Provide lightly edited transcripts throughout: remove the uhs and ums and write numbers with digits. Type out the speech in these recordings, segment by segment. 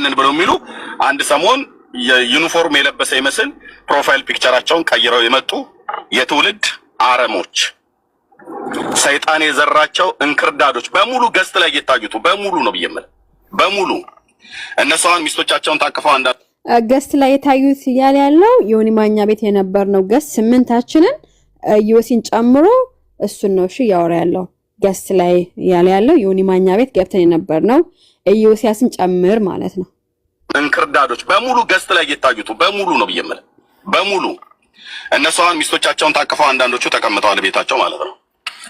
ያንን ብለው የሚሉ አንድ ሰሞን የዩኒፎርም የለበሰ ይመስል ፕሮፋይል ፒክቸራቸውን ቀይረው የመጡ የትውልድ አረሞች ሰይጣን የዘራቸው እንክርዳዶች በሙሉ ገስት ላይ እየታዩት በሙሉ ነው ብየምል በሙሉ እነሱ አሁን ሚስቶቻቸውን ታቅፈው አንዳ ገስት ላይ የታዩት እያለ ያለው ዮኒ ማኛ ቤት የነበር ነው። ገስት ስምንታችንን ዮሲን ጨምሮ እሱን ነው እሺ ያወራ ያለው። ገስት ላይ እያለ ያለው ዮኒ ማኛ ቤት ገብተን የነበር ነው ዮሲያስን ጨምር ማለት ነው። እንክርዳዶች በሙሉ ገስት ላይ እየታዩት በሙሉ ነው ብየምል በሙሉ እነሱ አሁን ሚስቶቻቸውን ታቅፈው አንዳንዶቹ ተቀምጠዋል ቤታቸው ማለት ነው።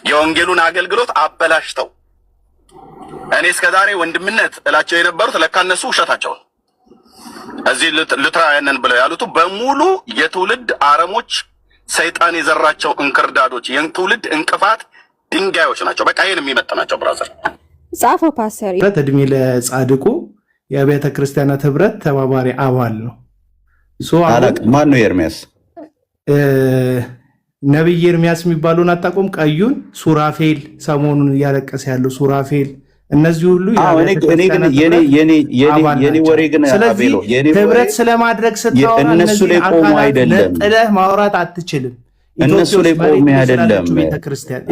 የወንጌሉን አገልግሎት አበላሽተው እኔ እስከዛሬ ወንድምነት እላቸው የነበሩት ለካ እነሱ ውሸታቸው እዚህ ልትራያነን ብለው ያሉት በሙሉ የትውልድ አረሞች ሰይጣን የዘራቸው እንክርዳዶች የትውልድ እንቅፋት ድንጋዮች ናቸው። በቃ ይሄን የሚመጣናቸው ብራዘር ጻፈው ፓስተር እድሜ ለጻድቁ የቤተ ክርስቲያናት ህብረት ተባባሪ አባል ነው። አላቅ ማን ነው? ኤርሚያስ ነብይ ኤርሚያስ የሚባሉን አጣቆም ቀዩን ሱራፌል ሰሞኑን እያለቀሰ ያለው ሱራፌል እነዚህ ሁሉ የኔ ወሬ ግን አቤሎ ህብረት ስለማድረግ ስታወራ እነሱ ላይ ቆሞ አይደለም ጥለህ ማውራት አትችልም። እነሱ ላይ ቆሞ አይደለም።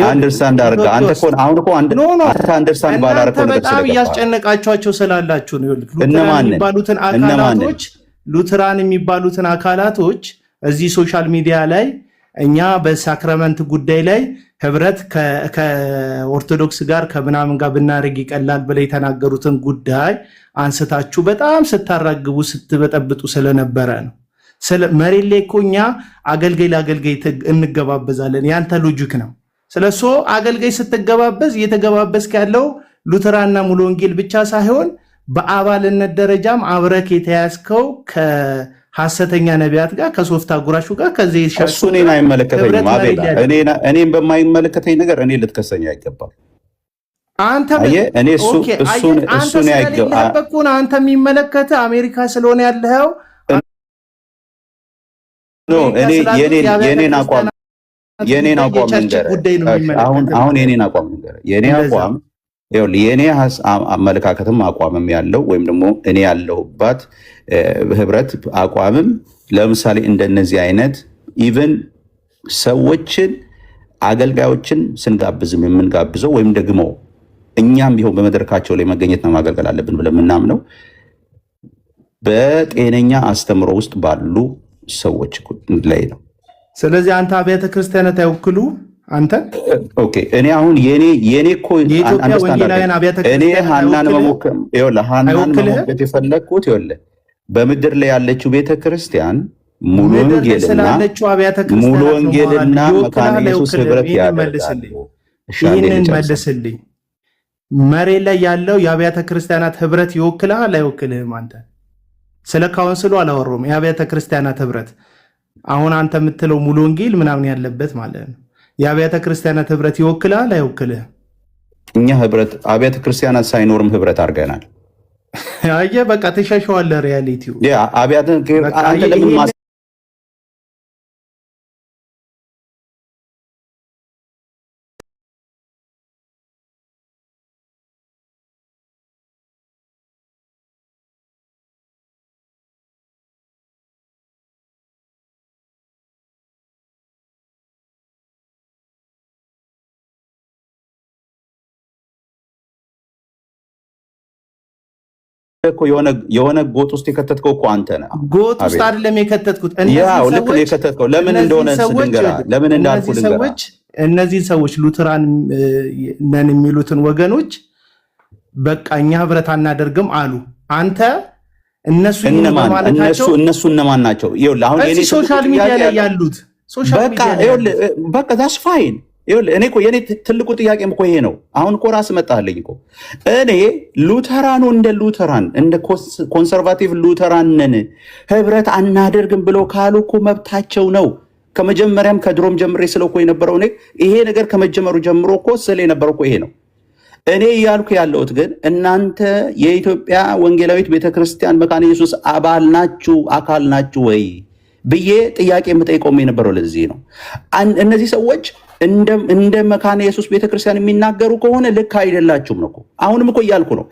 አንደርስታንድ አድርጋ አንተ እኮ አሁን እኮ አንደርስታንድ ባላረከው ነገር በጣም እያስጨነቃቸዋቸው ስላላችሁ ነው። ሉትራን የሚባሉትን አካላቶች እዚህ ሶሻል ሚዲያ ላይ እኛ በሳክራመንት ጉዳይ ላይ ህብረት ከኦርቶዶክስ ጋር ከምናምን ጋር ብናረግ ይቀላል ብለው የተናገሩትን ጉዳይ አንስታችሁ በጣም ስታራግቡ ስትበጠብጡ ስለነበረ ነው። መሬት ላይ እኮ እኛ አገልጋይ ለአገልጋይ እንገባበዛለን። ያንተ ሎጂክ ነው። ስለሱ አገልጋይ ስትገባበዝ እየተገባበዝክ ያለው ሉተራንና ሙሉ ወንጌል ብቻ ሳይሆን በአባልነት ደረጃም አብረክ የተያዝከው ሐሰተኛ ነቢያት ጋር ከሶፍት አጉራሹ ጋር ከዚህ እሱ እኔን አይመለከተኝም። አቤላ እኔን በማይመለከተኝ ነገር እኔ ልትከሰኝ አይገባም። አንተ እኔ እሱን ያይገባኩን አንተ የሚመለከተ አሜሪካ ስለሆነ ያለው ነው። የኔን አቋም ነገር አሁን የኔን አቋም ነገር የኔ አቋም የኔ አመለካከትም አቋምም ያለው ወይም ደግሞ እኔ ያለሁባት ህብረት አቋምም ለምሳሌ እንደነዚህ አይነት ኢቭን ሰዎችን አገልጋዮችን ስንጋብዝም የምንጋብዘው ወይም ደግሞ እኛም ቢሆን በመድረካቸው ላይ መገኘትና ማገልገል አለብን ብለን የምናምነው በጤነኛ አስተምሮ ውስጥ ባሉ ሰዎች ላይ ነው። ስለዚህ አንተ አብያተ ክርስቲያናት አይወክሉ አንተ ኦኬ እኔ አሁን የኔ እኮ እኔ ሃናን መሞከም መሞከት የፈለግኩት በምድር ላይ ያለችው ቤተክርስቲያን ሙሉ ወንጌልና መካነ ኢየሱስ ህብረት ያደርጋሉ። ይህንን መልስልኝ። መሬት ላይ ያለው የአብያተ ክርስቲያናት ህብረት ይወክልሃል አይወክልህም? አንተ ስለ ካውንስሉ አላወራሁም። የአብያተ ክርስቲያናት ህብረት አሁን አንተ የምትለው ሙሉ ወንጌል ምናምን ያለበት ማለት ነው። የአብያተ ክርስቲያናት ህብረት ይወክልሃል አይወክልህም? እኛ ህብረት አብያተ ክርስቲያናት ሳይኖርም ህብረት አድርገናል። አየህ በቃ ተሻሻዋለህ። ሪያሊቲው አብያተ አንተ ለምን የሆነ ጎጥ ውስጥ የከተትከው እኮ አንተ ነህ። ጎጥ ውስጥ አይደለም የከተትኩት። ልክ ነው የከተትከው። ለምን እንደሆነ ለምን እንዳልኩ ልንገራ። እነዚህ ሰዎች ሉትራን ነን የሚሉትን ወገኖች በቃ እኛ ህብረት አናደርግም አሉ። አንተ እነሱ እነማን ናቸው? አሁን ሶሻል ሚዲያ ላይ ያሉት በቃ ዛስ ፋይን እኔ እኮ የኔ ትልቁ ጥያቄ እኮ ይሄ ነው። አሁን እኮ ራስ መጣልኝ እኮ እኔ ሉተራኑ እንደ ሉተራን እንደ ኮንሰርቫቲቭ ሉተራን ነን ህብረት አናደርግም ብለው ካሉ እኮ መብታቸው ነው። ከመጀመሪያም ከድሮም ጀምሬ ስለው እኮ የነበረው ይሄ ነገር ከመጀመሩ ጀምሮ እኮ ስለ የነበረው እኮ ይሄ ነው። እኔ እያልኩ ያለሁት ግን እናንተ የኢትዮጵያ ወንጌላዊት ቤተክርስቲያን መካነ ኢየሱስ አባል ናችሁ፣ አካል ናችሁ ወይ ብዬ ጥያቄ የምጠይቀው የነበረው ለዚህ ነው። እነዚህ ሰዎች እንደ መካነ ኢየሱስ ቤተክርስቲያን የሚናገሩ ከሆነ ልክ አይደላችሁም ነው እኮ። አሁንም እኮ እያልኩ ነው።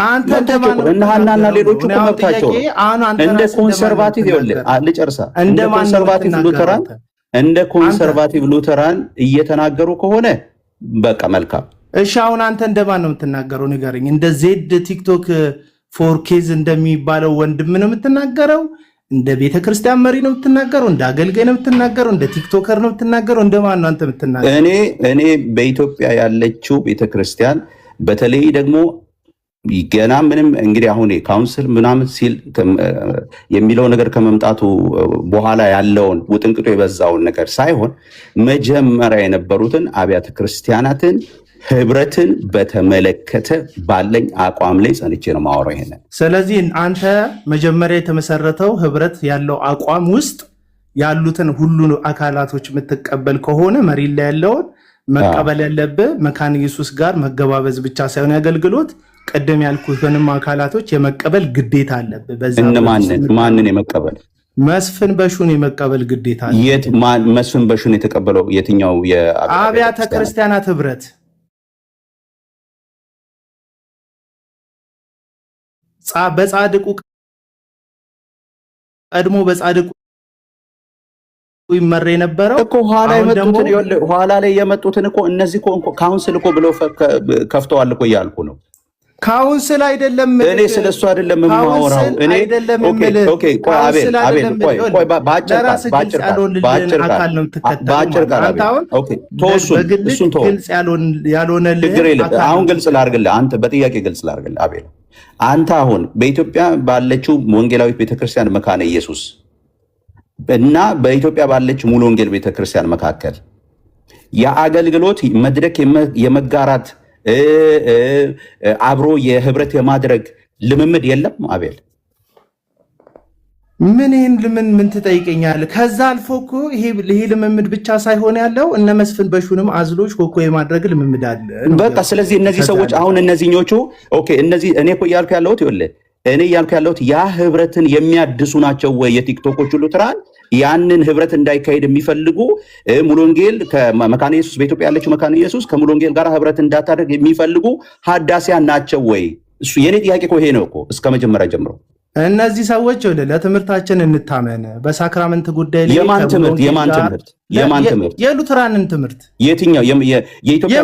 እነ ሐናና ሌሎቹ እኮ መብታቸው ነው። እንደ ኮንሰርቫቲቭ ልጨርሳ እንደ ኮንሰርቫቲቭ ሉተራን እየተናገሩ ከሆነ በቃ መልካም። እሺ አሁን አንተ እንደማን ነው የምትናገረው? ንገረኝ። እንደ ዜድ ቲክቶክ ፎርኬዝ እንደሚባለው ወንድም ነው የምትናገረው? እንደ ቤተክርስቲያን መሪ ነው የምትናገረው? እንደ አገልጋይ ነው የምትናገረው? እንደ ቲክቶከር ነው የምትናገረው? እንደማን ነው አንተ የምትናገረው? እኔ በኢትዮጵያ ያለችው ቤተክርስቲያን በተለይ ደግሞ ገና ምንም እንግዲህ አሁን ካውንስል ምናምን ሲል የሚለው ነገር ከመምጣቱ በኋላ ያለውን ውጥንቅጦ የበዛውን ነገር ሳይሆን መጀመሪያ የነበሩትን አብያተ ክርስቲያናትን ህብረትን በተመለከተ ባለኝ አቋም ላይ ጸንቼ ነው ማወራው ይሄንን። ስለዚህ አንተ መጀመሪያ የተመሰረተው ህብረት ያለው አቋም ውስጥ ያሉትን ሁሉ አካላቶች የምትቀበል ከሆነ መሪ ላይ ያለውን መቀበል ያለብህ መካነ ኢየሱስ ጋር መገባበዝ ብቻ ሳይሆን ያገልግሎት ቀደም ያልኩትንም አካላቶች የመቀበል ግዴታ አለብህ። ማንን የመቀበል? መስፍን በሹን የመቀበል ግዴታ አለ። መስፍን በሹን የተቀበለው የትኛው? የአብያተ ክርስቲያናት ህብረት በጻድቁ ቀድሞ በጻድቁ ይመራ የነበረው እኮ ኋላ ላይ የመጡትን እኮ እነዚህ ካውንስል እኮ ብለው ከፍተዋል እኮ እያልኩ ነው። ካውንስል አይደለም። እኔ ስለሱ አይደለም የማወራው። እኔ አሁን ግልጽ ላድርግልህ፣ አንተ በጥያቄ ግልጽ ላድርግልህ አቤል። አንተ አሁን በኢትዮጵያ ባለችው ወንጌላዊት ቤተክርስቲያን መካነ ኢየሱስ እና በኢትዮጵያ ባለችው ሙሉ ወንጌል ቤተክርስቲያን መካከል የአገልግሎት መድረክ የመጋራት አብሮ የህብረት የማድረግ ልምምድ የለም አቤል? ምን ትጠይቀኛለህ? ከዛ አልፎ እኮ ይሄ ልምምድ ብቻ ሳይሆን ያለው እነ መስፍን በሹንም አዝሎች ኮኮ የማድረግ ልምምድ አለ። በቃ ስለዚህ እነዚህ ሰዎች አሁን እነዚህኞቹ እነዚህ እኔ እኮ እያልኩ ያለሁት ይኸውልህ፣ እኔ እያልኩ ያለሁት ያ ህብረትን የሚያድሱ ናቸው ወይ የቲክቶኮቹ ሉተራን? ያንን ህብረት እንዳይካሄድ የሚፈልጉ ሙሉ ወንጌል ከመካነ ኢየሱስ በኢትዮጵያ ያለችው መካነ ኢየሱስ ከሙሉ ወንጌል ጋር ህብረት እንዳታደርግ የሚፈልጉ ሀዳሲያን ናቸው ወይ? እሱ የኔ ጥያቄ እኮ ይሄ ነው እኮ እስከ መጀመሪያ ጀምሮ። እነዚህ ሰዎች ለትምህርታችን እንታመን። በሳክራመንት ጉዳይ ላይ የማን ትምህርት? የሉተራንን ትምህርት። የትኛው? የኢትዮጵያ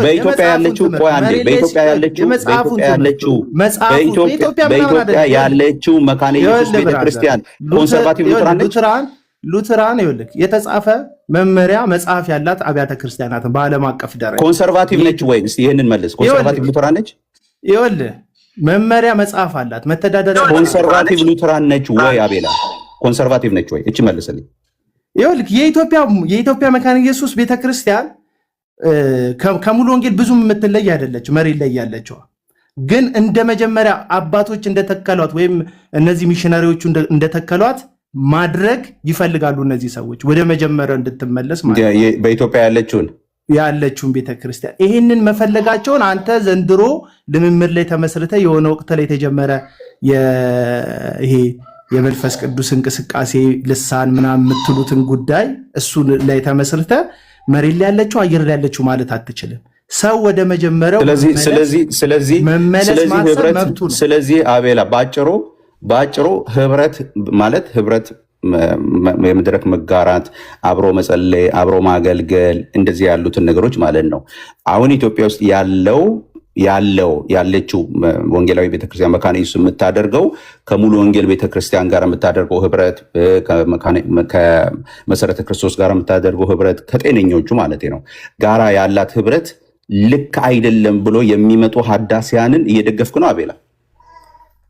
በኢትዮጵያ ያለችው መካነ ኢየሱስ ቤተክርስቲያን ኮንሰርቫቲቭ ሉተራን ይኸውልህ የተጻፈ መመሪያ መጽሐፍ ያላት አብያተ ክርስቲያናትን በዓለም አቀፍ ደረጃ ኮንሰርቫቲቭ ነች ወይ? እስቲ ይሄንን መልስ። ኮንሰርቫቲቭ ሉተራን ነች? ይኸውልህ መመሪያ መጽሐፍ አላት። መተዳደሪያ ኮንሰርቫቲቭ ሉተራን ነች ወይ? አቤላ ኮንሰርቫቲቭ ነች ወይ? እቺ መልስልኝ። ይኸውልህ የኢትዮጵያ መካነ ኢየሱስ ቤተክርስቲያን ከሙሉ ወንጌል ብዙም የምትለይ አይደለች፣ መሬት ላይ ያለችው ግን እንደ መጀመሪያ አባቶች እንደተከሏት ወይም እነዚህ ሚሽነሪዎቹ እንደተከሏት ማድረግ ይፈልጋሉ። እነዚህ ሰዎች ወደ መጀመሪያው እንድትመለስ ማለት በኢትዮጵያ ያለችውን ቤተክርስቲያን ይህንን መፈለጋቸውን አንተ ዘንድሮ ልምምድ ላይ ተመስርተ የሆነ ወቅት ላይ የተጀመረ ይሄ የመንፈስ ቅዱስ እንቅስቃሴ ልሳን ምናምን የምትሉትን ጉዳይ እሱ ላይ ተመስርተ መሬት ላይ ያለችው አየር ላይ ያለችው ማለት አትችልም። ሰው ወደ መጀመሪያው መመለስ ማሰብ መብቱ ነው። ስለዚህ አቤላ ባጭሩ ህብረት ማለት ህብረት የመድረክ መጋራት፣ አብሮ መጸለይ፣ አብሮ ማገልገል እንደዚህ ያሉትን ነገሮች ማለት ነው። አሁን ኢትዮጵያ ውስጥ ያለችው ወንጌላዊ ቤተክርስቲያን መካነ ኢየሱስ የምታደርገው ከሙሉ ወንጌል ቤተክርስቲያን ጋር የምታደርገው ህብረት፣ ከመሰረተ ክርስቶስ ጋር የምታደርገው ህብረት፣ ከጤነኞቹ ማለት ነው ጋራ ያላት ህብረት ልክ አይደለም ብሎ የሚመጡ ሀዳሲያንን እየደገፍክ ነው አቤላ?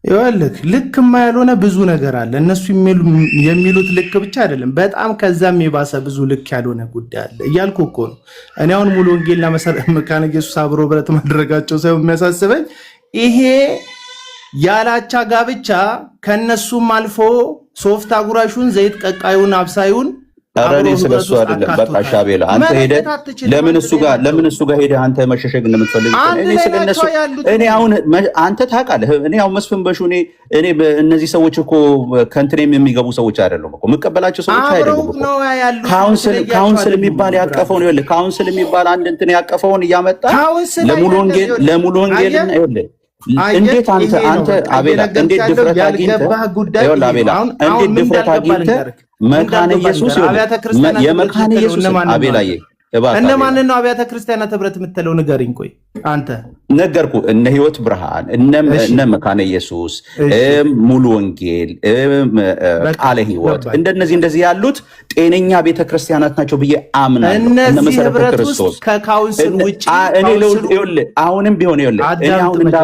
ይኸውልህ ልክማ ያልሆነ ብዙ ነገር አለ። እነሱ የሚሉት ልክ ብቻ አይደለም፣ በጣም ከዛም የባሰ ብዙ ልክ ያልሆነ ጉዳይ አለ እያልኩ እኮ ነው። እኔ አሁን ሙሉ ወንጌልና መካነ ኢየሱስ አብሮ ህብረት ማድረጋቸው ሳይሆን የሚያሳስበኝ ይሄ ያላቻ ጋብቻ ከነሱም አልፎ ሶፍት አጉራሹን ዘይት ቀቃዩን አብሳዩን አረኔ ስለሱ አይደለም። በቃ ሻቤላ አንተ ሄደህ ለምን እሱ ጋር ሄደህ አንተ መሸሸግ እንደምትፈልግ እኔ ስለነሱ እኔ አሁን አንተ ታውቃለህ። እኔ አሁን መስፍን በሹ እኔ እነዚህ ሰዎች እኮ ከእንትኔም የሚገቡ ሰዎች አይደሉም እኮ የምቀበላቸው ሰዎች አይደሉም እኮ። ካውንስል የሚባል ያቀፈውን ይኸውልህ፣ ካውንስል የሚባል አንድ እንትን ያቀፈውን እያመጣ ለሙሉ ወንጌል ይኸውልህ እንዴት አንተ አቤላ እንዴት ድፍረት አግኝተህ ይኸውልህ አቤላ እንዴት ድፍረት አግኝተህ መካነ ኢየሱስ የመካነ ኢየሱስ አቤላዬ እነማንን ነው አብያተ ክርስቲያናት ህብረት የምትለው ንገሪኝ። ቆይ አንተ ነገርኩ። እነ ህይወት ብርሃን፣ እነ መካነ ኢየሱስ፣ ሙሉ ወንጌል፣ ቃለ ህይወት እንደዚህ ያሉት ጤነኛ ቤተክርስቲያናት ናቸው ብዬ አምናለሁ። እነ መሰረተ ክርስቶስ ከካውንስል ውጪ አሁንም ቢሆን እኔ አሁን እንደ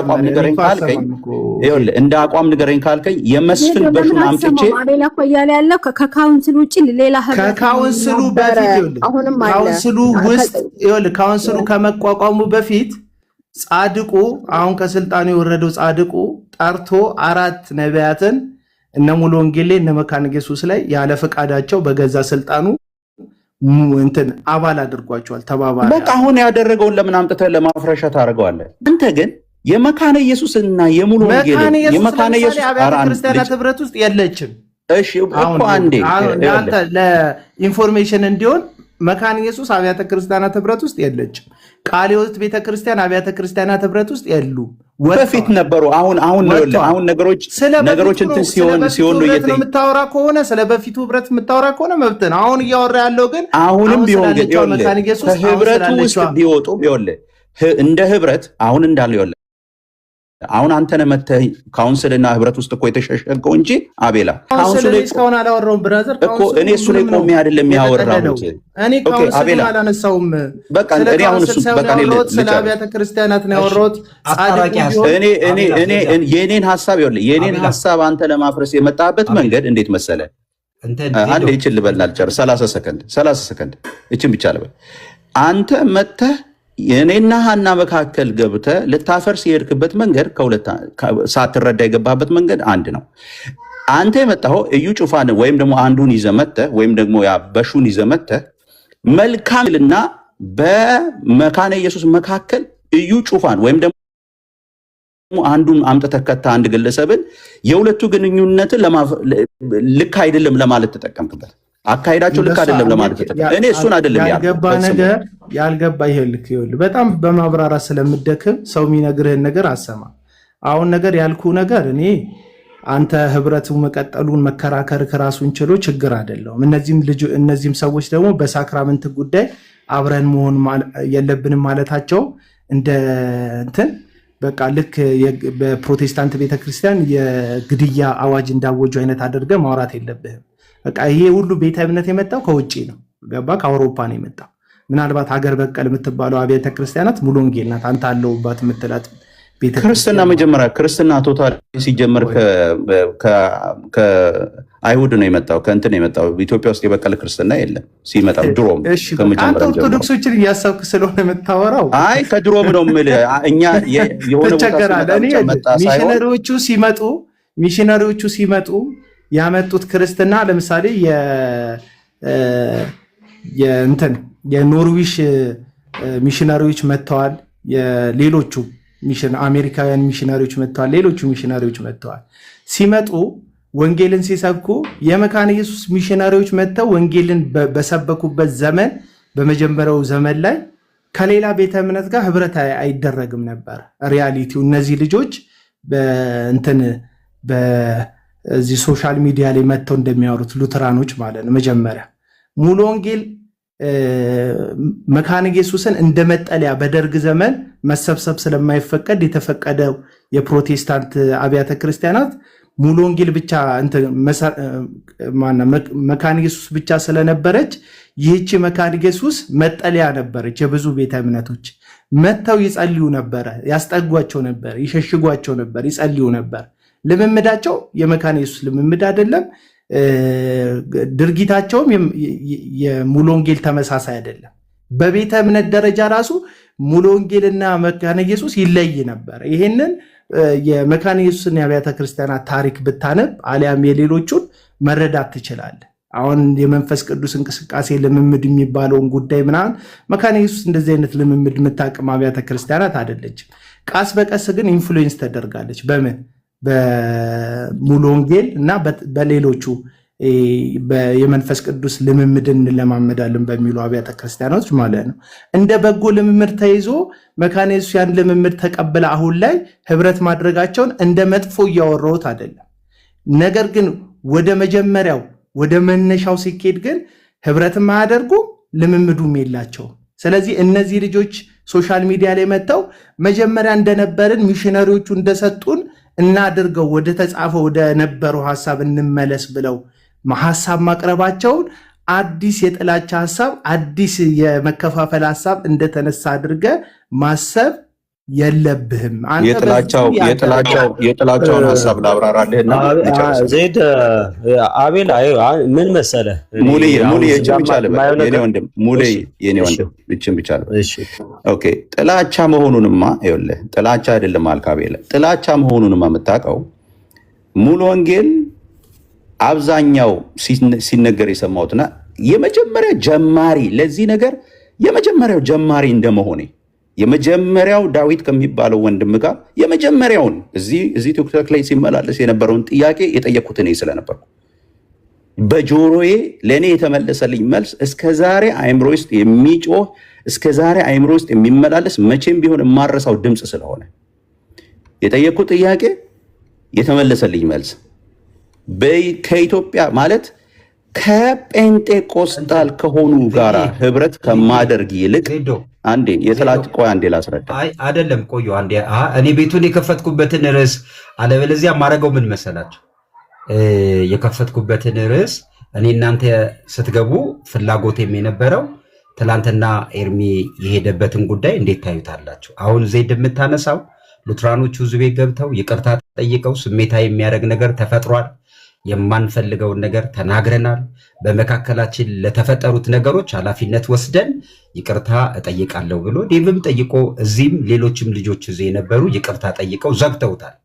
አቋም ንገረኝ ካልከኝ የመስፍን በሹን አምጥቼ አቤላ እኮ እያለ ያለው ከካውንስል ውጪ ሌላ ህብረት ከካውንስሉ በፊት አሁንም አለ ካውንስሉ ከመቋቋሙ በፊት ጻድቁ አሁን ከስልጣኑ የወረደው ጻድቁ ጠርቶ 4 ነቢያትን እነ ሙሉ ወንጌል እነ መካነ ኢየሱስ ላይ ያለ ፈቃዳቸው በገዛ ስልጣኑ እንትን አባል አድርጓቸዋል። ተባባሪ በቃ አሁን ያደረገውን ለምን አምጥተህ ለማፍረሻ ታደርገዋለህ? አንተ ግን የመካነ ኢየሱስና የሙሉ ወንጌል የመካነ ኢየሱስ ክርስቲያናት ህብረት ውስጥ የለችም። እሺ እኮ አንዴ አንተ ለኢንፎርሜሽን እንዲሆን መካነ ኢየሱስ አብያተ ክርስቲያናት ህብረት ውስጥ የለችም። ቃለ ሕይወት ቤተክርስቲያን አብያተ ክርስቲያናት ህብረት ውስጥ የሉ። በፊት ነበሩ። አሁን ነገሮች እንትን ሲሆን ነው የምታወራ ከሆነ ስለ በፊቱ ህብረት የምታወራ ከሆነ መብት ነው። አሁን እያወራ ያለው ግን አሁንም ቢሆን ግን ከህብረቱ ውስጥ ቢወጡ እንደ ህብረት አሁን እንዳለው አሁን አንተ ነህ መተህ ካውንስልና ህብረት ውስጥ እኮ የተሸሸገው እንጂ አቤላ ካውንስል እስካሁን አላወራውም ብራዘር እኮ እኔ እሱ ላይ ቆሜ አይደለም ያወራሁት። እኔ ካውንስል አላነሳውም። በቃ እኔ አሁን እሱ በቃ ስለ አብያተ ክርስቲያናት ነው ያወራሁት። የኔን ሐሳብ አንተ ለማፍረስ የመጣበት መንገድ እንዴት መሰለ? አንዴ ይችል ልበልና ልጨርስ። 30 ሰከንድ እቺን ብቻ ልበል። አንተ መተህ የኔና ሐና መካከል ገብተህ ልታፈርስ የሄድክበት መንገድ ሳትረዳ የገባበት መንገድ አንድ ነው። አንተ የመጣኸው እዩ ጩፋን ወይም ደግሞ አንዱን ይዘህ መተህ ወይም ደግሞ ያ በሹን ይዘህ መተህ መልካምና በመካነ ኢየሱስ መካከል እዩ ጩፋን ወይም ደግሞ አንዱን አምጥተህ ከታ አንድ ግለሰብን የሁለቱ ግንኙነትን ልክ አይደለም ለማለት ተጠቀምክበት። አካሄዳቸው ልክ አይደለም ለማለት ተጠቀምክ። እኔ እሱን አይደለም ያልገባ ይሄ ልክ ይኸውልህ፣ በጣም በማብራራት ስለምደክም ሰው የሚነግርህን ነገር አሰማ። አሁን ነገር ያልኩ ነገር እኔ አንተ ህብረቱ መቀጠሉን መከራከር ከራሱን ችሎ ችግር አይደለም። እነዚህም ሰዎች ደግሞ በሳክራመንት ጉዳይ አብረን መሆን የለብንም ማለታቸው እንደ እንትን በቃ ልክ በፕሮቴስታንት ቤተክርስቲያን የግድያ አዋጅ እንዳወጁ አይነት አድርገህ ማውራት የለብህም። በቃ ይሄ ሁሉ ቤተ እምነት የመጣው ከውጪ ነው፣ ገባ? ከአውሮፓ ነው የመጣው። ምናልባት ሀገር በቀል የምትባለው አብያተ ክርስቲያናት ሙሉ ወንጌል ናት። አንተ አለውባት የምትላት ክርስትና መጀመሪያ ክርስትና ቶታል ሲጀመር ከአይሁድ ነው የመጣው፣ ከእንትን ነው የመጣው። ኢትዮጵያ ውስጥ የበቀለ ክርስትና የለም። ሲመጣ ድሮም ከመጀመሪያ ኦርቶዶክሶችን እያሰብክ ስለሆነ የምታወራው አይ ከድሮም ነው የምልህ። እኛ የሆነ ሚሽነሪዎቹ ሲመጡ ያመጡት ክርስትና ለምሳሌ የኖርዊሽ ሚሽነሪዎች መጥተዋል። የሌሎቹ አሜሪካውያን ሚሽነሪዎች መጥተዋል። ሌሎቹ ሚሽነሪዎች መጥተዋል። ሲመጡ ወንጌልን ሲሰብኩ የመካነ ኢየሱስ ሚሽነሪዎች መጥተው ወንጌልን በሰበኩበት ዘመን በመጀመሪያው ዘመን ላይ ከሌላ ቤተ እምነት ጋር ህብረት አይደረግም ነበር። ሪያሊቲው እነዚህ ልጆች በዚህ ሶሻል ሚዲያ ላይ መጥተው እንደሚያወሩት ሉተራኖች ማለት ነው። መጀመሪያ ሙሉ ወንጌል መካነ ኢየሱስን እንደ መጠለያ በደርግ ዘመን መሰብሰብ ስለማይፈቀድ የተፈቀደው የፕሮቴስታንት አብያተ ክርስቲያናት ሙሉ ወንጌል ብቻ መካነ ኢየሱስ ብቻ ስለነበረች ይህቺ መካነ ኢየሱስ መጠለያ ነበረች። የብዙ ቤተ እምነቶች መጥተው ይጸልዩ ነበረ፣ ያስጠጓቸው ነበር፣ ይሸሽጓቸው ነበር፣ ይጸልዩ ነበር። ልምምዳቸው የመካነ ኢየሱስ ልምምድ አይደለም። ድርጊታቸውም የሙሉ ወንጌል ተመሳሳይ አይደለም። በቤተ እምነት ደረጃ ራሱ ሙሉ ወንጌልና መካነ ኢየሱስ ይለይ ነበር። ይሄንን የመካነ ኢየሱስን የአብያተ ክርስቲያናት ታሪክ ብታነብ አሊያም የሌሎቹን መረዳት ትችላለህ። አሁን የመንፈስ ቅዱስ እንቅስቃሴ ልምምድ የሚባለውን ጉዳይ ምናምን መካነ ኢየሱስ እንደዚህ አይነት ልምምድ የምታቅም አብያተ ክርስቲያናት አይደለችም። ቃስ በቀስ ግን ኢንፍሉዌንስ ተደርጋለች። በምን በሙሉ ወንጌል እና በሌሎቹ የመንፈስ ቅዱስ ልምምድን እንለማመዳለን በሚሉ አብያተ ክርስቲያኖች ማለት ነው። እንደ በጎ ልምምድ ተይዞ መካነ ኢየሱስ ያን ልምምድ ተቀብለ አሁን ላይ ህብረት ማድረጋቸውን እንደ መጥፎ እያወራሁት አይደለም። ነገር ግን ወደ መጀመሪያው ወደ መነሻው ሲኬድ ግን ህብረትም አያደርጉም፣ ልምምዱም የላቸውም። ስለዚህ እነዚህ ልጆች ሶሻል ሚዲያ ላይ መጥተው መጀመሪያ እንደነበርን ሚሽነሪዎቹ እንደሰጡን እናድርገው፣ ወደ ተጻፈው ወደ ነበረው ሐሳብ እንመለስ ብለው ሐሳብ ማቅረባቸውን አዲስ የጥላቻ ሐሳብ፣ አዲስ የመከፋፈል ሐሳብ እንደተነሳ አድርገ ማሰብ የለብህም። የጥላቻውን ሐሳብ ላብራራልህና ዘይድ አቤል ምን መሰለህ ሙሌ እችን ብቻ ልበል የኔ ወንድም እችን ብቻ ልበል። ኦኬ ጥላቻ መሆኑንማ ይኸውልህ ጥላቻ አይደለም አልክ አቤል። ጥላቻ መሆኑንማ የምታውቀው ሙሉ ወንጌል አብዛኛው ሲነገር የሰማሁትና የመጀመሪያ ጀማሪ ለዚህ ነገር የመጀመሪያው ጀማሪ እንደመሆኔ የመጀመሪያው ዳዊት ከሚባለው ወንድም ጋር የመጀመሪያውን እዚህ ቲክቶክ ላይ ሲመላለስ የነበረውን ጥያቄ የጠየኩት እኔ ስለነበርኩ በጆሮዬ ለእኔ የተመለሰልኝ መልስ እስከዛሬ አእምሮ ውስጥ የሚጮህ እስከዛሬ አእምሮ ውስጥ የሚመላለስ መቼም ቢሆን የማረሳው ድምፅ ስለሆነ የጠየኩት ጥያቄ የተመለሰልኝ መልስ ከኢትዮጵያ ማለት ከጴንጤቆስጣል ከሆኑ ጋር ህብረት ከማደርግ ይልቅ አንዴ አንዴ ላስረዳ። አይደለም ቆዩ አንዴ። እኔ ቤቱን የከፈትኩበትን ርዕስ አለበለዚያ ማረገው ምን መሰላችሁ? የከፈትኩበትን ርዕስ እኔ እናንተ ስትገቡ ፍላጎቴም የነበረው ትላንትና ኤርሚ የሄደበትን ጉዳይ እንዴት ታዩታላችሁ? አሁን ዜድ የምታነሳው ሉትራኖቹ ህዝብ ቤት ገብተው ይቅርታ ጠይቀው ስሜታዊ የሚያደርግ ነገር ተፈጥሯል። የማንፈልገውን ነገር ተናግረናል። በመካከላችን ለተፈጠሩት ነገሮች ኃላፊነት ወስደን ይቅርታ እጠይቃለሁ ብሎ ዴቭም ጠይቆ እዚህም ሌሎችም ልጆች እዚህ የነበሩ ይቅርታ ጠይቀው ዘግተውታል።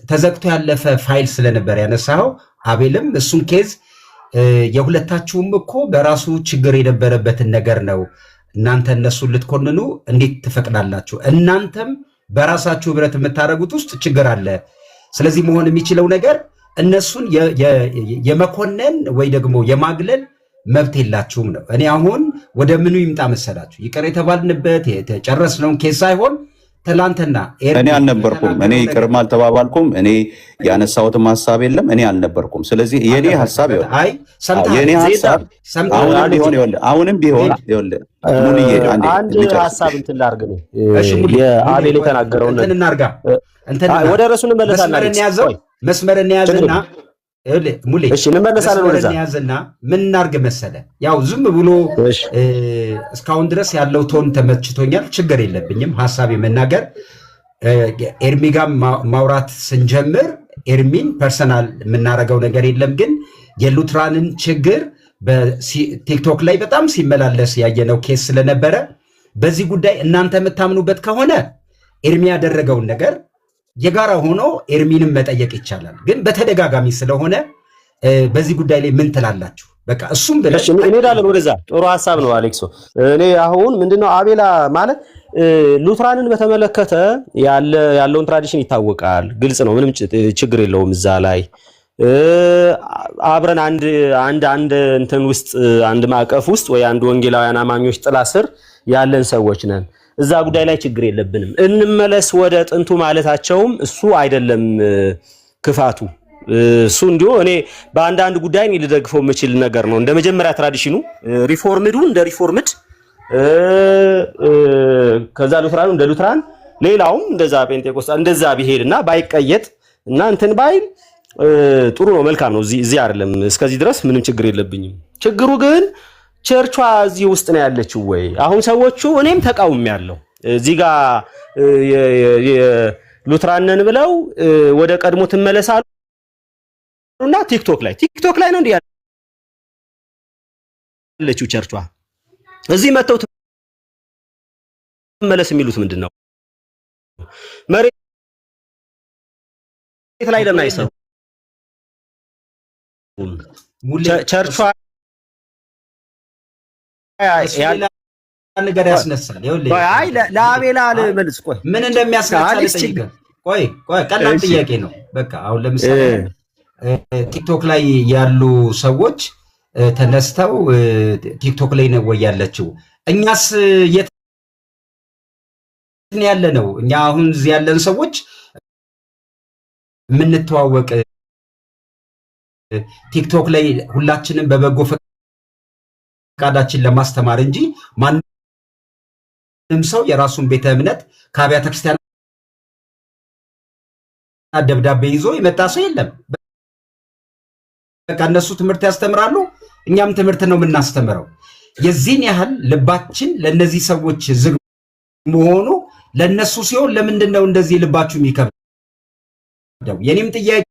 ተዘግቶ ያለፈ ፋይል ስለነበር ያነሳው አቤልም እሱን ኬዝ የሁለታችሁም እኮ በራሱ ችግር የነበረበትን ነገር ነው። እናንተ እነሱን ልትኮንኑ እንዴት ትፈቅዳላችሁ? እናንተም በራሳችሁ ህብረት የምታደርጉት ውስጥ ችግር አለ። ስለዚህ መሆን የሚችለው ነገር እነሱን የመኮነን ወይ ደግሞ የማግለል መብት የላችሁም ነው። እኔ አሁን ወደ ምኑ ይምጣ መሰላችሁ? ይቅር የተባልንበት የተጨረስነውን ኬስ ሳይሆን ትላንትና እኔ አልነበርኩም። እኔ ይቅርም አልተባባልኩም። እኔ ያነሳሁትም ሀሳብ የለም። እኔ አልነበርኩም። ስለዚህ የኔ ሀሳብ አሁንም ቢሆን አንድ ሀሳብ እንትን ላድርግ ነው የአቤል የተናገረውን ወደ ርዕሱ እንመለሳለን። መስመር እንያዝና ሙሌ እንመለሳለን። ምን እናርግ መሰለ፣ ያው ዝም ብሎ እስካሁን ድረስ ያለው ቶን ተመችቶኛል። ችግር የለብኝም ሀሳብ የመናገር ኤርሚ ጋር ማውራት ስንጀምር ኤርሚን ፐርሰናል የምናደርገው ነገር የለም። ግን የሉትራንን ችግር በቲክቶክ ላይ በጣም ሲመላለስ ያየነው ኬስ ስለነበረ በዚህ ጉዳይ እናንተ የምታምኑበት ከሆነ ኤርሚ ያደረገውን ነገር የጋራ ሆኖ ኤርሚንም መጠየቅ ይቻላል። ግን በተደጋጋሚ ስለሆነ በዚህ ጉዳይ ላይ ምን ትላላችሁ? በቃ እሱም እንሄዳለን ወደዛ። ጥሩ ሀሳብ ነው አሌክሶ። እኔ አሁን ምንድነው አቤላ ማለት ሉትራንን በተመለከተ ያለውን ትራዲሽን ይታወቃል፣ ግልጽ ነው፣ ምንም ችግር የለውም። እዛ ላይ አብረን አንድ እንትን ውስጥ አንድ ማዕቀፍ ውስጥ ወይ አንድ ወንጌላውያን አማኞች ጥላ ስር ያለን ሰዎች ነን። እዛ ጉዳይ ላይ ችግር የለብንም። እንመለስ ወደ ጥንቱ ማለታቸውም እሱ አይደለም ክፋቱ። እሱ እንዲሁ እኔ በአንዳንድ ጉዳይ ልደግፈው የምችል ነገር ነው። እንደ መጀመሪያ ትራዲሽኑ ሪፎርምዱ እንደ ሪፎርምድ፣ ከዛ ሉትራኑ እንደ ሉትራን፣ ሌላውም እንደዛ ጴንጤቆስጣ እንደዛ ቢሄድና ባይቀየጥ እና እንትን ባይል ጥሩ ነው፣ መልካም ነው። እዚህ አይደለም እስከዚህ ድረስ ምንም ችግር የለብኝም። ችግሩ ግን ቸርቿ እዚህ ውስጥ ነው ያለችው ወይ? አሁን ሰዎቹ እኔም ተቃውም ያለው እዚህ ጋር ሉትራንን ብለው ወደ ቀድሞ ትመለሳሉና ቲክቶክ ላይ ነው እንዴ ያለችው ቸርቿ? እዚህ መተው ትመለስ የሚሉት ምንድነው? መሬት ላይ ለምን አይሰሩ? ቸርቿ ነገር ያስነሳል። አይ ለአቤላ ልመልስ። ቆይ ምን እንደሚያስነሳ ልጠይቅህ። ቆይ ቀላል ጥያቄ ነው። በቃ አሁን ለምሳሌ ቲክቶክ ላይ ያሉ ሰዎች ተነስተው ቲክቶክ ላይ ነው ወይ ያለችው? እኛስ የት ነው ያለ ነው? እኛ አሁን እዚህ ያለን ሰዎች የምንተዋወቅ ቲክቶክ ላይ ሁላችንም በበጎ ፈቃዳችን ለማስተማር እንጂ ማንም ሰው የራሱን ቤተ እምነት ከአብያተ ክርስቲያን ደብዳቤ ይዞ የመጣ ሰው የለም። በቃ እነሱ ትምህርት ያስተምራሉ፣ እኛም ትምህርት ነው የምናስተምረው። የዚህን ያህል ልባችን ለነዚህ ሰዎች ዝግ መሆኑ ለነሱ ሲሆን ለምንድን ነው እንደዚህ ልባችሁ የሚከብደው? የኔም ጥያቄ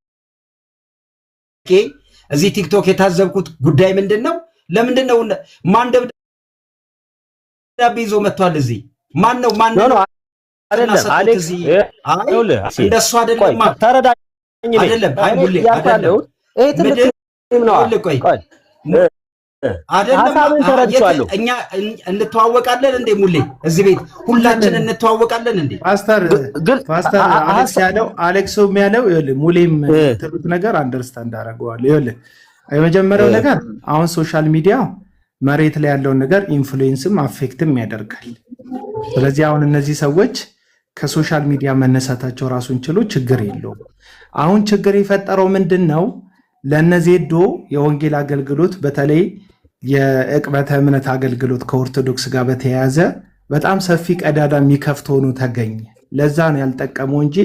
እዚህ ቲክቶክ የታዘብኩት ጉዳይ ምንድን ነው? ለምንድን ነው ማን ደብዳቤ ይዞ መጥቷል? እዚህ ማን ነው አይደለም አሌክስ፣ እንደሱ አይደለም። ተረዳኝ። አይደለም አይደለም ይሄ ትልቅ ነው። ሀሳብን ተረድቻለሁ። እኛ እንተዋወቃለን እንዴ? ሙሌ እዚህ ቤት ሁላችን እንተዋወቃለን እንዴ? ፓስተር አሌክሶም ያለው ሙሌም ትሉት ነገር አንደርስታንድ አደርገዋለሁ። ይኸውልህ የመጀመሪያው ነገር አሁን ሶሻል ሚዲያ መሬት ላይ ያለውን ነገር ኢንፍሉዌንስም አፌክትም ያደርጋል። ስለዚህ አሁን እነዚህ ሰዎች ከሶሻል ሚዲያ መነሳታቸው ራሱን ችሎ ችግር የለውም። አሁን ችግር የፈጠረው ምንድን ነው? ለነዜዶ የወንጌል አገልግሎት በተለይ የዕቅበተ እምነት አገልግሎት ከኦርቶዶክስ ጋር በተያያዘ በጣም ሰፊ ቀዳዳ የሚከፍት ሆኖ ተገኘ። ለዛ ነው ያልጠቀመው እንጂ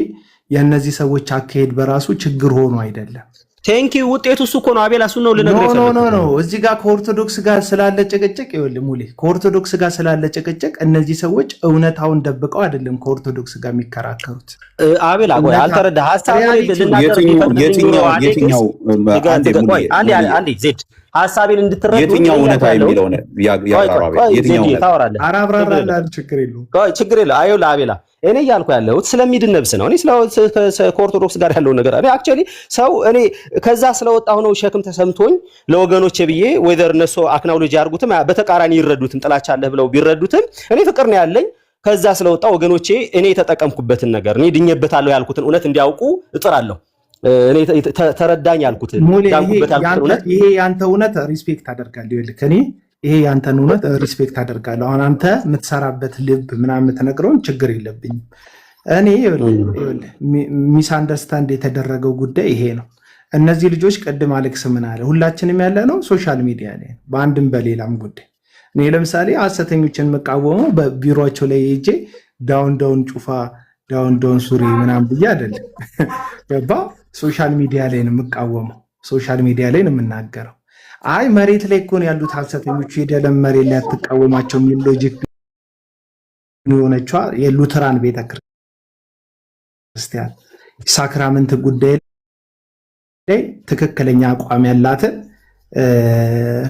የእነዚህ ሰዎች አካሄድ በራሱ ችግር ሆኖ አይደለም። ቴንኪ ውጤቱ እሱ እኮ ነው። አቤላ እሱን ነው ልነግርህ። ኖ እዚህ ጋር ከኦርቶዶክስ ጋር ስላለ ጭቅጭቅ ይኸውልህ ሙሌ፣ ከኦርቶዶክስ ጋር ስላለ ጭቅጭቅ እነዚህ ሰዎች እውነታውን ደብቀው አይደለም ከኦርቶዶክስ ጋር የሚከራከሩት። አቤላ ቆይ አልተረዳህ። ሀሳቤን እንድትረዱ የትኛው እውነታ የሚለው ነው ችግር የለውም። ችግር የለም። አይኸውልህ አቤላ እኔ እያልኩ ያለሁት ስለሚድን ነብስ ነው። እኔ ከኦርቶዶክስ ጋር ያለውን ነገር አክቹዋሊ ሰው እኔ ከዛ ስለወጣሁ ነው ሸክም ተሰምቶኝ ለወገኖቼ ብዬ ወይዘር እነሱ አክናውሎጂ ያርጉትም በተቃራኒ ይረዱትም ጥላቻ አለ ብለው ቢረዱትም እኔ ፍቅር ነው ያለኝ። ከዛ ስለወጣ ወገኖቼ እኔ የተጠቀምኩበትን ነገር እኔ ድኜበታለሁ ያልኩትን እውነት እንዲያውቁ እጥራለሁ። እኔ ተረዳኝ ያልኩትን ይሄ ያንተ እውነት ሪስፔክት አደርጋለሁ። ይልክ እኔ ይሄ ያንተን እውነት ሪስፔክት አደርጋለሁ። አሁን አንተ የምትሰራበት ልብ ምናምን የምትነግረውን ችግር የለብኝም። እኔ ሚስ አንደርስታንድ የተደረገው ጉዳይ ይሄ ነው። እነዚህ ልጆች ቅድም አሌክስ ምን አለ? ሁላችንም ያለ ነው ሶሻል ሚዲያ ላይ በአንድም በሌላም ጉዳይ። እኔ ለምሳሌ ሐሰተኞችን የምቃወመው በቢሮቸው ላይ ሄጄ ዳውን ጩፋ ዳውን ሱሪ ምናምን ብዬ አይደለም። ገባ? ሶሻል ሚዲያ ላይ ነው የምቃወመው፣ ሶሻል ሚዲያ ላይ ነው የምናገረው። አይ መሬት ላይ እኮ ነው ያሉት ሐሰተኞቹ ሄደለም መሬት ላይ አትቃወማቸው የሚል ሎጂክ የሆነቿ የሉተራን ቤተክርስቲያን ሳክራመንት ጉዳይ ላይ ትክክለኛ አቋም ያላትን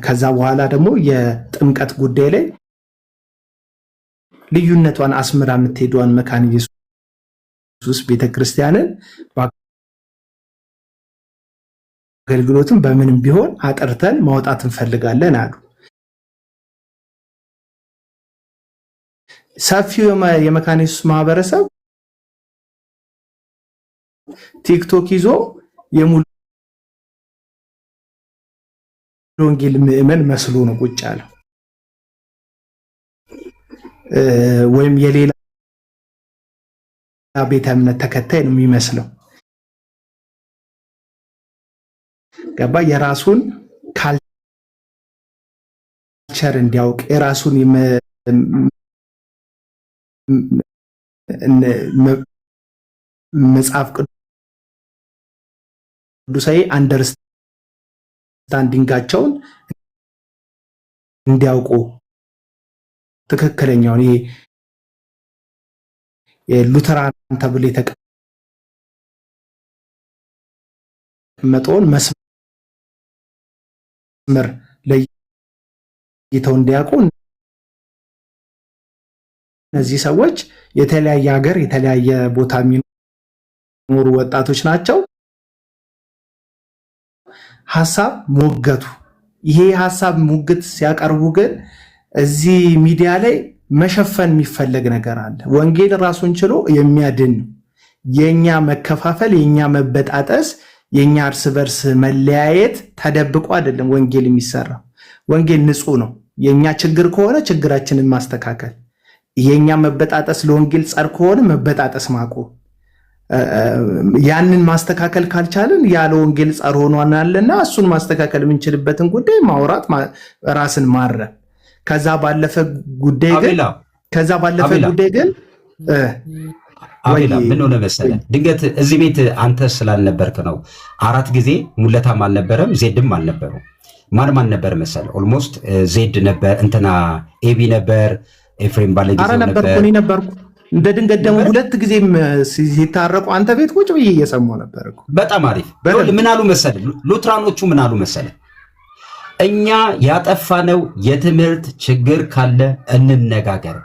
ከዛ በኋላ ደግሞ የጥምቀት ጉዳይ ላይ ልዩነቷን አስምራ የምትሄዷን መካነ ኢየሱስ ቤተክርስቲያንን አገልግሎትን በምንም ቢሆን አጥርተን ማውጣት እንፈልጋለን አሉ። ሰፊው የመካነ ኢየሱስ ማህበረሰብ ቲክቶክ ይዞ የሙሉ ወንጌል ምዕመን መስሎ ነው ቁጭ ያለው፣ ወይም የሌላ ቤተ እምነት ተከታይ ነው የሚመስለው። ገባ? የራሱን ካልቸር እንዲያውቅ የራሱን መጽሐፍ ቅዱሳዊ አንደርስታንዲንጋቸውን እንዲያውቁ ትክክለኛውን ይሄ የሉተራን ተብሎ የተቀመጠውን መስመር ለይተው እንዲያውቁ እነዚህ ሰዎች የተለያየ ሀገር የተለያየ ቦታ የሚኖሩ ወጣቶች ናቸው። ሐሳብ ሞገቱ። ይሄ ሐሳብ ሙግት ሲያቀርቡ ግን እዚህ ሚዲያ ላይ መሸፈን የሚፈለግ ነገር አለ። ወንጌል ራሱን ችሎ የሚያድን ነው። የኛ መከፋፈል፣ የኛ መበጣጠስ፣ የኛ እርስ በርስ መለያየት ተደብቆ አይደለም ወንጌል የሚሰራው። ወንጌል ንጹህ ነው። የኛ ችግር ከሆነ ችግራችንን ማስተካከል፣ የኛ መበጣጠስ ለወንጌል ጸር ከሆነ መበጣጠስ ማቆም፣ ያንን ማስተካከል ካልቻልን ያለ ወንጌል ጸር ሆኗልና እሱን ማስተካከል የምንችልበትን ጉዳይ ማውራት፣ ራስን ማረም። ከዛ ባለፈ ጉዳይ ግን አቤላ ምን ሆነ መሰለህ፣ ድንገት እዚህ ቤት አንተ ስላልነበርክ ነው። 4 ጊዜ ሙለታም አልነበረም፣ ዜድም አልነበረም። ማን ነበር መሰለህ? ኦልሞስት ዜድ ነበር፣ እንትና ኤቢ ነበር፣ ኤፍሬም ባለጊዜው ነበር። እኔ ነበርኩ። እንደ ድንገት ደግሞ 2 ጊዜም ሲታረቁ አንተ ቤት ቁጭ ብዬ እየሰማሁ ነበር እኮ። በጣም አሪፍ። ምን አሉ መሰለህ? ሉትራኖቹ ምን አሉ መሰለህ? እኛ ያጠፋነው የትምህርት ችግር ካለ እንነጋገር፣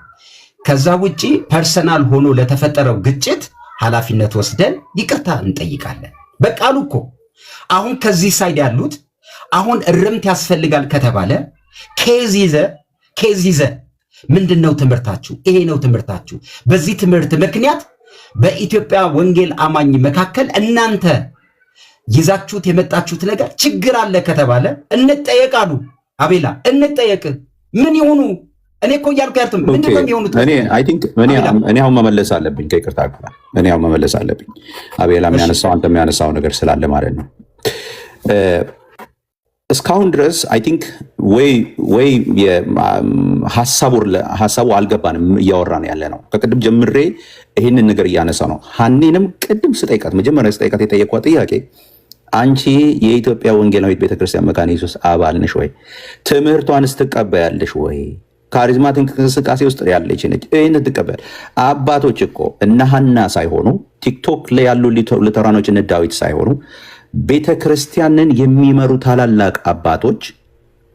ከዛ ውጪ ፐርሰናል ሆኖ ለተፈጠረው ግጭት ኃላፊነት ወስደን ይቅርታ እንጠይቃለን። በቃሉ እኮ አሁን ከዚህ ሳይድ ያሉት አሁን እርምት ያስፈልጋል ከተባለ ኬዝ ይዘ ምንድነው ትምህርታችሁ? ይሄ ነው ትምህርታችሁ። በዚህ ትምህርት ምክንያት በኢትዮጵያ ወንጌል አማኝ መካከል እናንተ ይዛችሁት የመጣችሁት ነገር ችግር አለ ከተባለ እንጠየቃሉ። አቤላ እንጠየቅ። ምን ይሆኑ? እኔ እኮ እያልኩ ያልኩት ምንድነው የሚሆኑት? እኔ አሁን መመለስ አለብኝ። ከይቅርታ ጋር እኔ አሁን መመለስ አለብኝ። አቤላ የሚያነሳው አንተ የሚያነሳው ነገር ስላለ ማለት ነው። እስካሁን ድረስ አይ ቲንክ ወይ ሀሳቡ አልገባንም፣ እያወራን ያለ ነው። ከቅድም ጀምሬ ይህንን ነገር እያነሳ ነው። ሀኒንም ቅድም መጀመሪያ ስጠይቃት የጠየኳት ጥያቄ አንቺ የኢትዮጵያ ወንጌላዊት ቤተክርስቲያን መካነ ኢየሱስ አባል ነሽ ወይ? ትምህርቷንስ ትቀበያለሽ ወይ? ካሪዝማቲክ እንቅስቃሴ ውስጥ ያለች ነች። ይህን ትቀበያል። አባቶች እኮ እነ ሀና ሳይሆኑ ቲክቶክ ላይ ያሉ ሉተራኖች እነ ዳዊት ሳይሆኑ ቤተ ክርስቲያንን የሚመሩ ታላላቅ አባቶች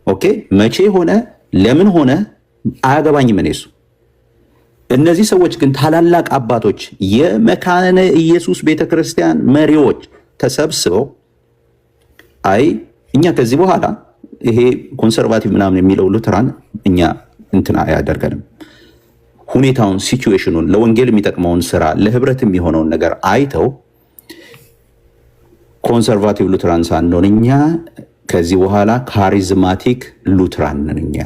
ኦኬ፣ መቼ ሆነ ለምን ሆነ አያገባኝም እኔ እሱ። እነዚህ ሰዎች ግን ታላላቅ አባቶች የመካነ ኢየሱስ ቤተ ክርስቲያን መሪዎች ተሰብስበው አይ እኛ ከዚህ በኋላ ይሄ ኮንሰርቫቲቭ ምናምን የሚለው ሉተራን እኛ እንትና አያደርገንም፣ ሁኔታውን፣ ሲቹዌሽኑን፣ ለወንጌል የሚጠቅመውን ስራ፣ ለህብረት የሚሆነውን ነገር አይተው ኮንሰርቫቲቭ ሉትራን ሳንሆን እኛ ከዚህ በኋላ ካሪዝማቲክ ሉትራን ነን፣ እኛ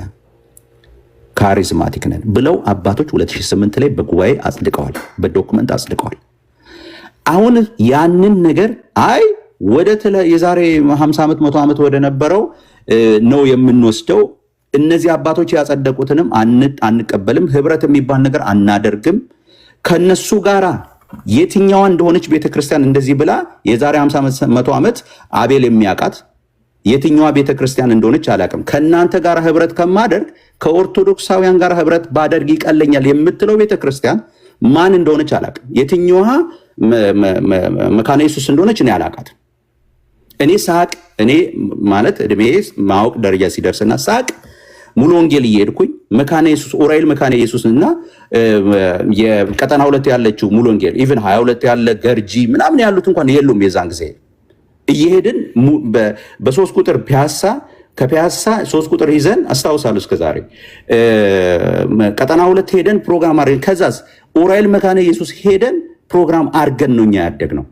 ካሪዝማቲክ ነን ብለው አባቶች 2008 ላይ በጉባኤ አጽድቀዋል፣ በዶክመንት አጽድቀዋል። አሁን ያንን ነገር አይ ወደ የዛሬ 50 ዓመት 100 ዓመት ወደ ነበረው ነው የምንወስደው፣ እነዚህ አባቶች ያጸደቁትንም አንቀበልም፣ ህብረት የሚባል ነገር አናደርግም፣ ከነሱ ጋራ የትኛዋ እንደሆነች ቤተክርስቲያን እንደዚህ ብላ የዛሬ 50 ዓመት 100 ዓመት አቤል የሚያውቃት የትኛዋ ቤተክርስቲያን እንደሆነች አላውቅም። ከእናንተ ጋር ህብረት ከማደርግ ከኦርቶዶክሳውያን ጋር ህብረት ባደርግ ይቀለኛል የምትለው ቤተክርስቲያን ማን እንደሆነች አላውቅም። የትኛዋ መካነ ኢየሱስ እንደሆነች እኔ አላውቃትም። እኔ ሳቅ እኔ ማለት እድሜ ማወቅ ደረጃ ሲደርስና ሳቅ ሙሉ ወንጌል እየሄድኩኝ መካነ ኢየሱስ ኡራኤል መካነ ኢየሱስ እና የቀጠና 2 ያለችው ሙሉ ወንጌል ኢቭን 22 ያለ ገርጂ ምናምን ያሉት እንኳን የሉም። የዛን ጊዜ እየሄድን በ3 ቁጥር ፒያሳ ከፒያሳ 3 ቁጥር ይዘን አስታውሳለሁ እስከዛሬ ቀጠና 2 ሄደን ፕሮግራም አድርገን ከዛስ ኡራኤል መካነ ኢየሱስ ሄደን ፕሮግራም አድርገን ነው እኛ ያደግነው።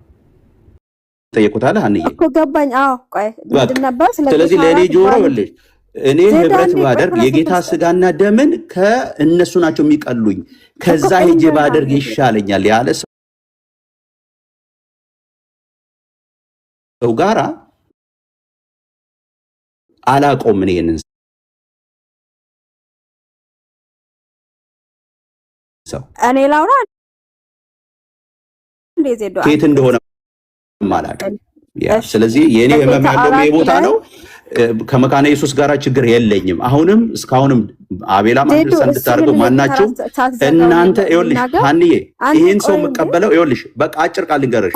ጠየቁታል አንዬ እኮ ገባኝ። አዎ ቆይ ምንድን ነበር? ስለዚህ ለኔ ጆሮ ወልሽ እኔ ህብረት ባደርግ የጌታ ስጋና ደምን ከእነሱ ናቸው የሚቀሉኝ፣ ከዛ ሄጄ ባደርግ ይሻለኛል ያለ ሰው ጋራ አላቆም። ምን ይሄንን ሰው እኔ ላውራ እንደዚህ ዶአ ከየት እንደሆነ ማላቀም። ስለዚህ የኔ ህመም ያለው የቦታ ነው። ከመካነ ኢየሱስ ጋር ችግር የለኝም። አሁንም እስካሁንም አቤላ ማድረስ እንድታርገው ማናችሁ እናንተ ይኸውልሽ ሀኒዬ ይሄን ሰው መቀበለው ይኸውልሽ በቃ አጭር ቃል ልንገርሽ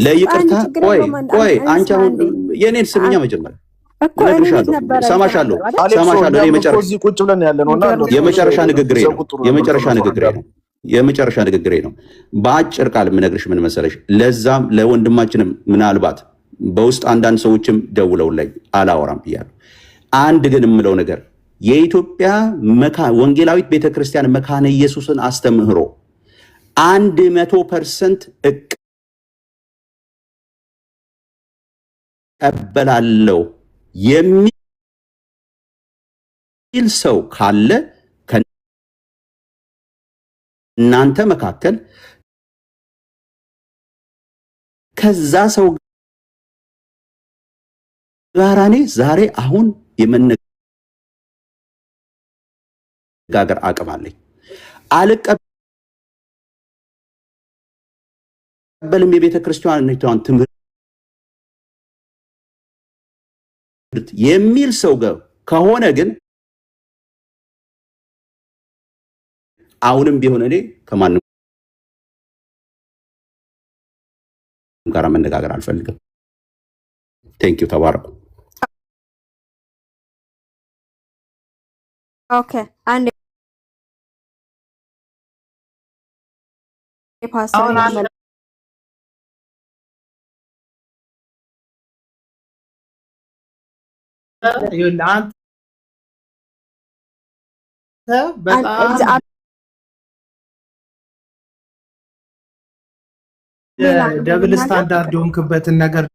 ለይቅርታ ቆይ አንቺ አሁን የኔን ስምኛ መጀመሪያ ሰማሻለሁ የመጨረሻ ንግግሬ ነው። በአጭር ቃል የምነግርሽ ምን መሰለሽ፣ ለዛም ለወንድማችንም ምናልባት በውስጥ አንዳንድ ሰዎችም ደውለውልኝ አላወራም ብያለሁ። አንድ ግን የምለው ነገር የኢትዮጵያ ወንጌላዊት ቤተክርስቲያን መካነ ኢየሱስን አስተምህሮ 100% እቀበላለሁ የሚል ሰው ካለ ከእናንተ መካከል ከዛ ሰው ጋር እኔ ዛሬ አሁን የመነጋገር አቅም አለኝ። አልቀበልም የቤተ ክርስቲያኗን ትምህርት የሚል ሰው ከሆነ ግን አሁንም ቢሆን እኔ ከማንም ጋር መነጋገር አልፈልግም። ቴንክ ዩ ተባረኩ። ኦኬ አንድ ፓስተር በጣም ደብል ስታንዳርድ የሆንክበትን ነገር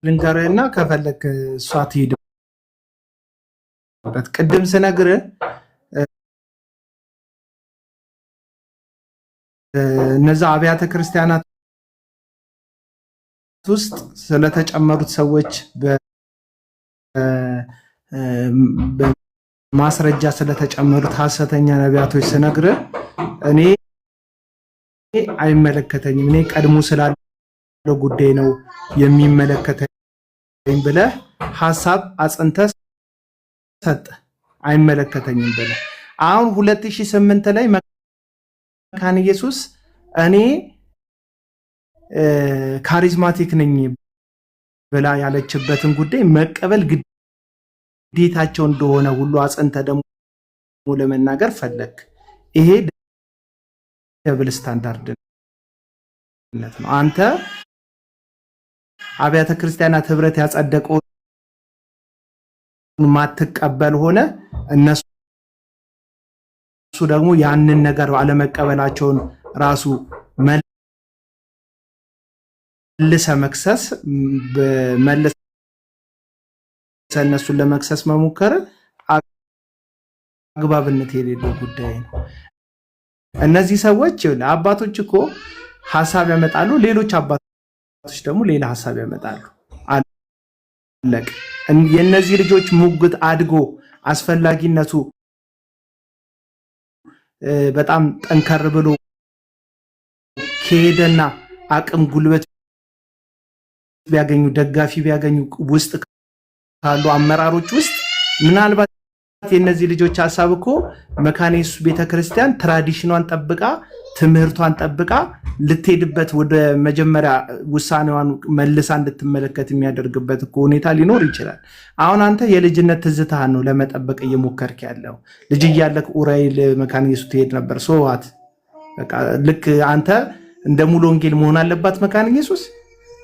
ልንገርህና ከፈለክ እሷ ትሄድበት። ቅድም ስነግርህ እነዛ አብያተ ክርስቲያናት ውስጥ ስለተጨመሩት ሰዎች በማስረጃ ስለተጨመሩት ሐሰተኛ ነቢያቶች ስነግርህ እኔ አይመለከተኝም፣ እኔ ቀድሞ ስላለው ጉዳይ ነው የሚመለከተኝ ብለህ ሐሳብ አጽንተህ ሰጠህ። አይመለከተኝም ብለህ አሁን 2008 ላይ መካነ ኢየሱስ እኔ ካሪዝማቲክ ነኝ ብላ ያለችበትን ጉዳይ መቀበል ግዴታቸው እንደሆነ ሁሉ አጽንተህ ደግሞ ለመናገር ፈለግ። ይሄ ደብል ስታንዳርድነት ነው። አንተ አብያተ ክርስቲያናት ህብረት ያጸደቀው ማትቀበል ሆነ እነሱ ደግሞ ያንን ነገር አለመቀበላቸውን ራሱ መልሰ መክሰስ መልሰ እነሱን ለመክሰስ መሞከር አግባብነት የሌለው ጉዳይ ነው። እነዚህ ሰዎች አባቶች እኮ ሐሳብ ያመጣሉ፣ ሌሎች አባቶች ደግሞ ሌላ ሐሳብ ያመጣሉ። አለቅ የነዚህ ልጆች ሙግት አድጎ አስፈላጊነቱ በጣም ጠንከር ብሎ ከሄደና አቅም ጉልበት ቢያገኙ ደጋፊ ቢያገኙ ውስጥ ካሉ አመራሮች ውስጥ ምናልባት የነዚህ ልጆች ሐሳብ እኮ መካነ ኢየሱስ ቤተክርስቲያን ትራዲሽኗን ጠብቃ ትምህርቷን ጠብቃ ልትሄድበት ወደ መጀመሪያ ውሳኔዋን መልሳ እንድትመለከት የሚያደርግበት እኮ ሁኔታ ሊኖር ይችላል። አሁን አንተ የልጅነት ትዝታህን ነው ለመጠበቅ እየሞከርክ ያለው። ልጅ እያለክ ኡራኤል መካነ ኢየሱስ ትሄድ ነበር። ሶዋት በቃ ልክ አንተ እንደ ሙሉ ወንጌል መሆን አለባት መካነ ኢየሱስ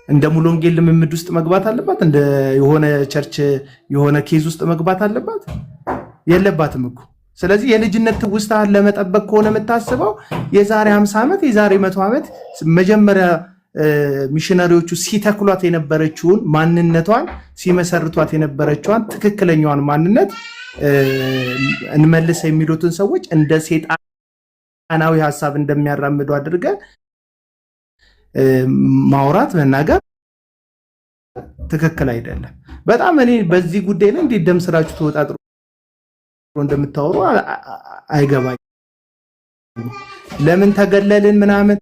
እንደ ሙሉ ወንጌል ልምምድ ውስጥ መግባት አለባት? እንደ የሆነ ቸርች የሆነ ኬዝ ውስጥ መግባት አለባት? የለባትም እኮ። ስለዚህ የልጅነት ትውስታህን ለመጠበቅ ከሆነ የምታስበው የዛሬ 50 ዓመት የዛሬ 100 ዓመት መጀመሪያ ሚሽነሪዎቹ ሲተክሏት የነበረችውን ማንነቷን ሲመሰርቷት የነበረችዋን ትክክለኛዋን ማንነት እንመልስ የሚሉትን ሰዎች እንደ ሴጣናዊ ሐሳብ እንደሚያራምዱ አድርገ ማውራት መናገር ትክክል አይደለም። በጣም እኔ በዚህ ጉዳይ ላይ እንዴት ደም ስራችሁ ተወጣጥሮ እንደምታወሩ አይገባኝ። ለምን ተገለልን ምናምን።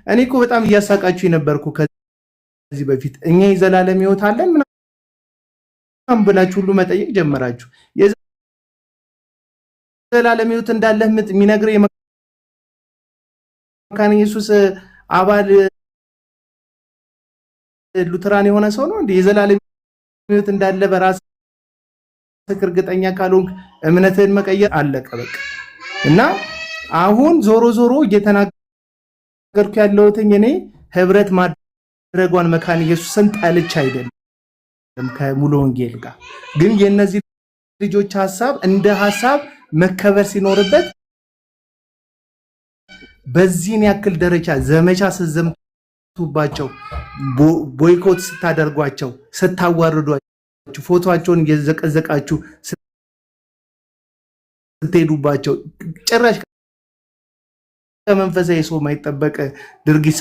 እኔ እኮ በጣም እያሳቃችሁ የነበርኩ ከዚህ በፊት እኛ የዘላለም ሕይወት አለን ምናምን ብላችሁ ሁሉ መጠየቅ ጀመራችሁ። የዘላለም ሕይወት እንዳለህ የሚነግር የመካነ ኢየሱስ አባል ሉተራን የሆነ ሰው ነው እንዴ? የዘላለም ሕይወት እንዳለ በራስ እርግጠኛ ካልሆንክ እምነትህን መቀየር አለቀ በቃ። እና አሁን ዞሮ ዞሮ እየተናገርኩ ያለሁት እኔ ህብረት ማድረጓን መካነ ኢየሱስን ጠልቼ አይደለም ከሙሉ ወንጌል ጋር ግን የነዚህ ልጆች ሐሳብ እንደ ሐሳብ መከበር ሲኖርበት በዚህን ያክል ደረጃ ዘመቻ ስትዘምቱባቸው ቦይኮት ስታደርጓቸው ስታዋርዷቸው ፎቶአቸውን እየዘቀዘቃችሁ ስትሄዱባቸው ጭራሽ ከመንፈሳዊ ሰው የማይጠበቅ ድርጊት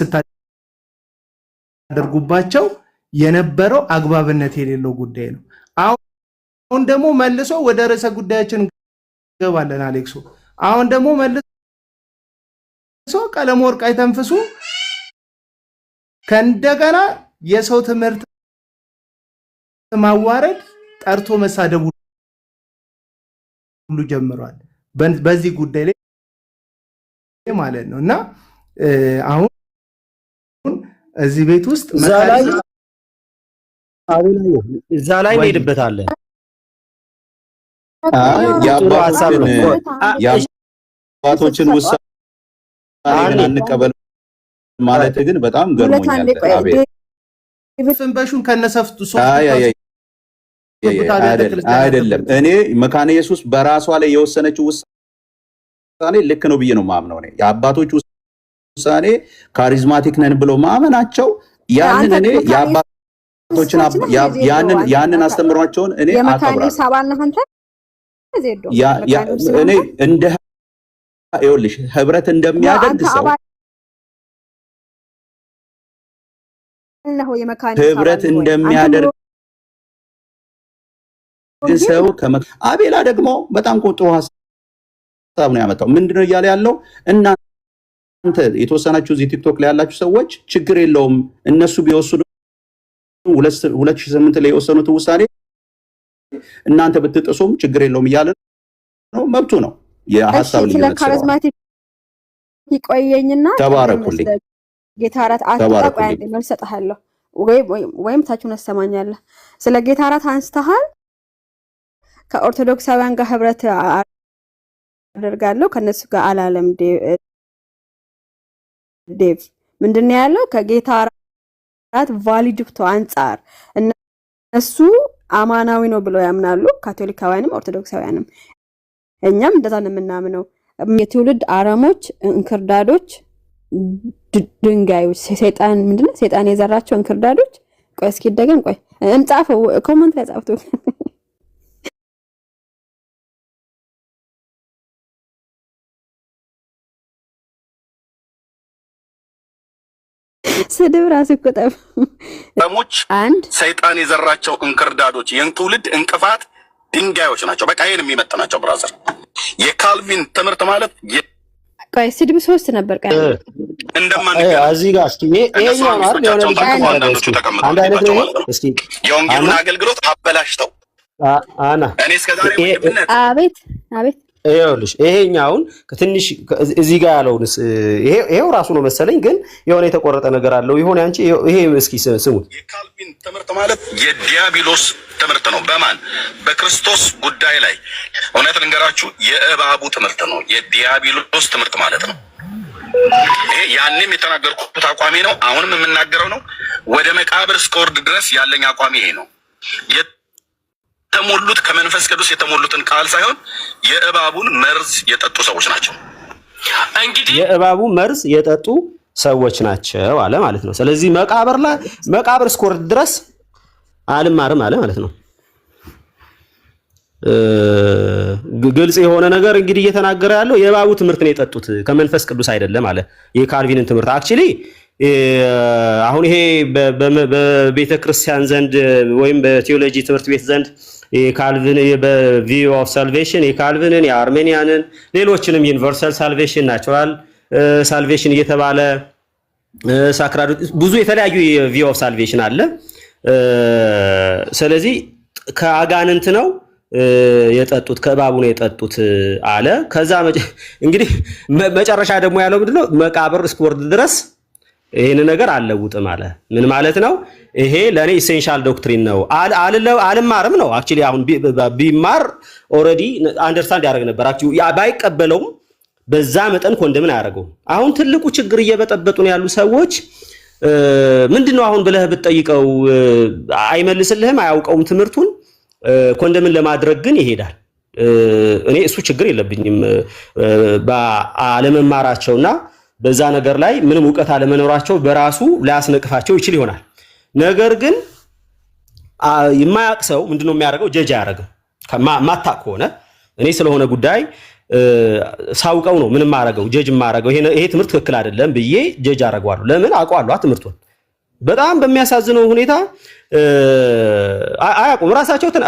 ስታደርጉባቸው የነበረው አግባብነት የሌለው ጉዳይ ነው። አሁን ደግሞ መልሶ ወደ ርዕሰ ጉዳያችን ገባለን። አሌክሶ አሁን ደግሞ መልሶ ቀለም ወርቅ አይተንፍሱ ከእንደገና የሰው ትምህርት ማዋረድ ጠርቶ መሳደብ ሁሉ ጀምሯል በዚህ ጉዳይ ላይ ማለት ነው። እና አሁን እዚህ ቤት ውስጥ እዛ ላይ እንሄድበታለን። የአባቶችን ውሳኔ እንቀበል ማለት ግን በጣም ገርሞኛል። ፍንበሹን ከነሰፍቱ አይደለም እኔ መካነ ኢየሱስ በራሷ ላይ የወሰነችው ውሳኔ ልክ ነው ብዬ ነው ማምነው። እኔ የአባቶች ውሳኔ ካሪዝማቲክ ነን ብለው ማመናቸው ያንን እኔ የአባቶችን ያንን አስተምሯቸውን እኔ አከብራለሁ። እኔ እንደ ይኸውልሽ ህብረት እንደሚያደርግ ሰው ህብረት እንደሚያደርግ ሰው አቤላ ደግሞ በጣም ጥሩ ሀሳብ ነው ያመጣው። ምንድነው እያለ ያለው? እናንተ የተወሰናችሁ እዚህ ቲክቶክ ላይ ያላችሁ ሰዎች ችግር የለውም እነሱ ቢወስኑ 2008 ላይ የወሰኑት ውሳኔ እናንተ ብትጥሱም ችግር የለውም እያለ ነው። መብቱ ነው። የሐሳብ ልዩነት ካሪዝማቲክ ይቆየኝና ተባረኩልኝ። ጌታ አራት አጥጣቋይ መልሰጣለሁ ወይም ታችሁን አሰማኛለህ። ስለ ጌታ አራት አንስተሃል። ከኦርቶዶክሳውያን ጋር ህብረት አደርጋለሁ ከነሱ ጋር አላለም። ዴቭ ምንድነው ያለው? ከጌታ አራት ቫሊዲቲ አንፃር እነሱ አማናዊ ነው ብለው ያምናሉ። ካቶሊካውያንም ኦርቶዶክሳውያንም እኛም እንደዛ ነው የምናምነው። የትውልድ አረሞች፣ እንክርዳዶች፣ ድንጋዮች ሰይጣን ምንድነው? ሰይጣን የዘራቸው እንክርዳዶች። ቆይ እስኪ ደገም ቆይ እንጻፈው ኮሜንት ላይ ጻፍቱ። ስድብ ራስ ይቆጠብ። አረሞች አንድ ሰይጣን የዘራቸው እንክርዳዶች የትውልድ እንቅፋት ድንጋዮች ናቸው። በቃ ይሄን የሚመጥናቸው ብራዘር የካልቪን ትምህርት ማለት ቆይ ስድብ 3 ነበር። ቆይ እዚህ ጋር እስኪ ይሄኛው ማለት የሆነ አንዳንዶቹ ተቀምጠው እስኪ የወንጌሉን አገልግሎት አበላሽተው አና እኔ እስከዛሬ አቤት ይኸውልሽ ይሄኛውን ከትንሽ እዚህ ጋር ያለውንስ ይሄው ራሱ ነው መሰለኝ፣ ግን የሆነ የተቆረጠ ነገር አለው ይሆን አንቺ ይሄ እስኪ ስሙት። የካልቪን ትምህርት ማለት የዲያብሎስ ትምህርት ነው። በማን በክርስቶስ ጉዳይ ላይ እውነት ልንገራችሁ፣ የእባቡ ትምህርት ነው። የዲያብሎስ ትምህርት ማለት ነው። ይሄ ያንንም የተናገርኩት አቋሜ ነው፣ አሁንም የምናገረው ነው። ወደ መቃብር እስከወርድ ድረስ ያለኝ አቋሜ ይሄ ነው። የተሞሉት ከመንፈስ ቅዱስ የተሞሉትን ቃል ሳይሆን የእባቡን መርዝ የጠጡ ሰዎች ናቸው። እንግዲህ የእባቡ መርዝ የጠጡ ሰዎች ናቸው አለ ማለት ነው። ስለዚህ መቃብር እስከወርድ ድረስ አልማርም አለ ማለት ነው። ግልጽ የሆነ ነገር እንግዲህ እየተናገረ ያለው የእባቡ ትምህርት ነው የጠጡት ከመንፈስ ቅዱስ አይደለም አለ። የካልቪንን ትምህርት አክቹሊ አሁን ይሄ በቤተ ክርስቲያን ዘንድ ወይም በቴዎሎጂ ትምህርት ቤት ዘንድ የካልቪን በቪው ኦፍ ሳልቬሽን የካልቪንን የአርሜኒያንን ሌሎችንም ዩኒቨርሳል ሳልቬሽን ናቹራል ሳልቬሽን እየተባለ ሳክራድ ብዙ የተለያዩ የቪው ኦፍ ሳልቬሽን አለ። ስለዚህ ከአጋንንት ነው የጠጡት ከእባቡ ነው የጠጡት አለ። ከዛ እንግዲህ መጨረሻ ደግሞ ያለው ምንድነው? መቃብር እስከወርድ ድረስ ይሄን ነገር አልለውጥም አለ። ምን ማለት ነው? ይሄ ለኔ ኢሴንሻል ዶክትሪን ነው አልማርም ነው። አክቹሊ አሁን ቢማር ኦሬዲ አንደርስታንድ ያደርግ ነበር። አክቹሊ ባይቀበለውም በዛ መጠን ኮንደምን አያደርገው። አሁን ትልቁ ችግር እየበጠበጡ ነው ያሉ ሰዎች ምንድነው አሁን ብለህ ብትጠይቀው አይመልስልህም፣ አያውቀውም ትምህርቱን። ኮንደምን ለማድረግ ግን ይሄዳል። እኔ እሱ ችግር የለብኝም በአለመማራቸውና በዛ ነገር ላይ ምንም ዕውቀት አለመኖራቸው በራሱ ሊያስነቅፋቸው ይችል ይሆናል። ነገር ግን የማያውቅ ሰው ምንድነው የሚያደርገው? ጀጅ ያደርገው ማታቅ ከሆነ እኔ ስለሆነ ጉዳይ ሳውቀው ነው ምንም ማረገው ጀጅ ማረገው ይሄ ትምህርት ትክክል አይደለም ብዬ ጀጅ አረጋዋለሁ። ለምን አውቀዋለሁ ትምህርቱን። በጣም በሚያሳዝነው ሁኔታ አያውቁም።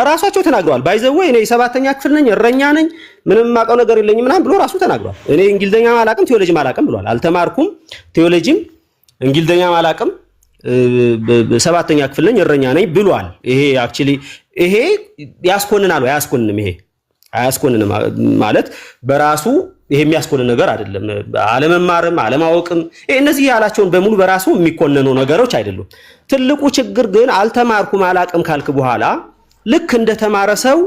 ራሳቸው ተናግረዋል። ባይዘው እኔ 7ኛ ክፍል ነኝ፣ እረኛ ነኝ፣ ምንም ማቀው ነገር የለኝም ምናምን ብሎ ራሱ ተናግሯል። እኔ እንግሊዘኛ ማላቅም ቴዎሎጂ ማላቅም ብሏል። አልተማርኩም፣ ቴዎሎጂም እንግሊዘኛ ማላቅም፣ 7ኛ ክፍል ነኝ፣ እረኛ ነኝ ብሏል። ይሄ አክቹሊ ይሄ ያስኮንናል ወይ አያስኮንንም? ይሄ አያስኮንንም ማለት በራሱ ይሄ የሚያስኮንን ነገር አይደለም። አለመማርም አለማወቅም እነዚህ ያላቸውን በሙሉ በራሱ የሚኮነኑ ነገሮች አይደሉም። ትልቁ ችግር ግን አልተማርኩም አላቅም ካልክ በኋላ ልክ እንደተማረ ሰው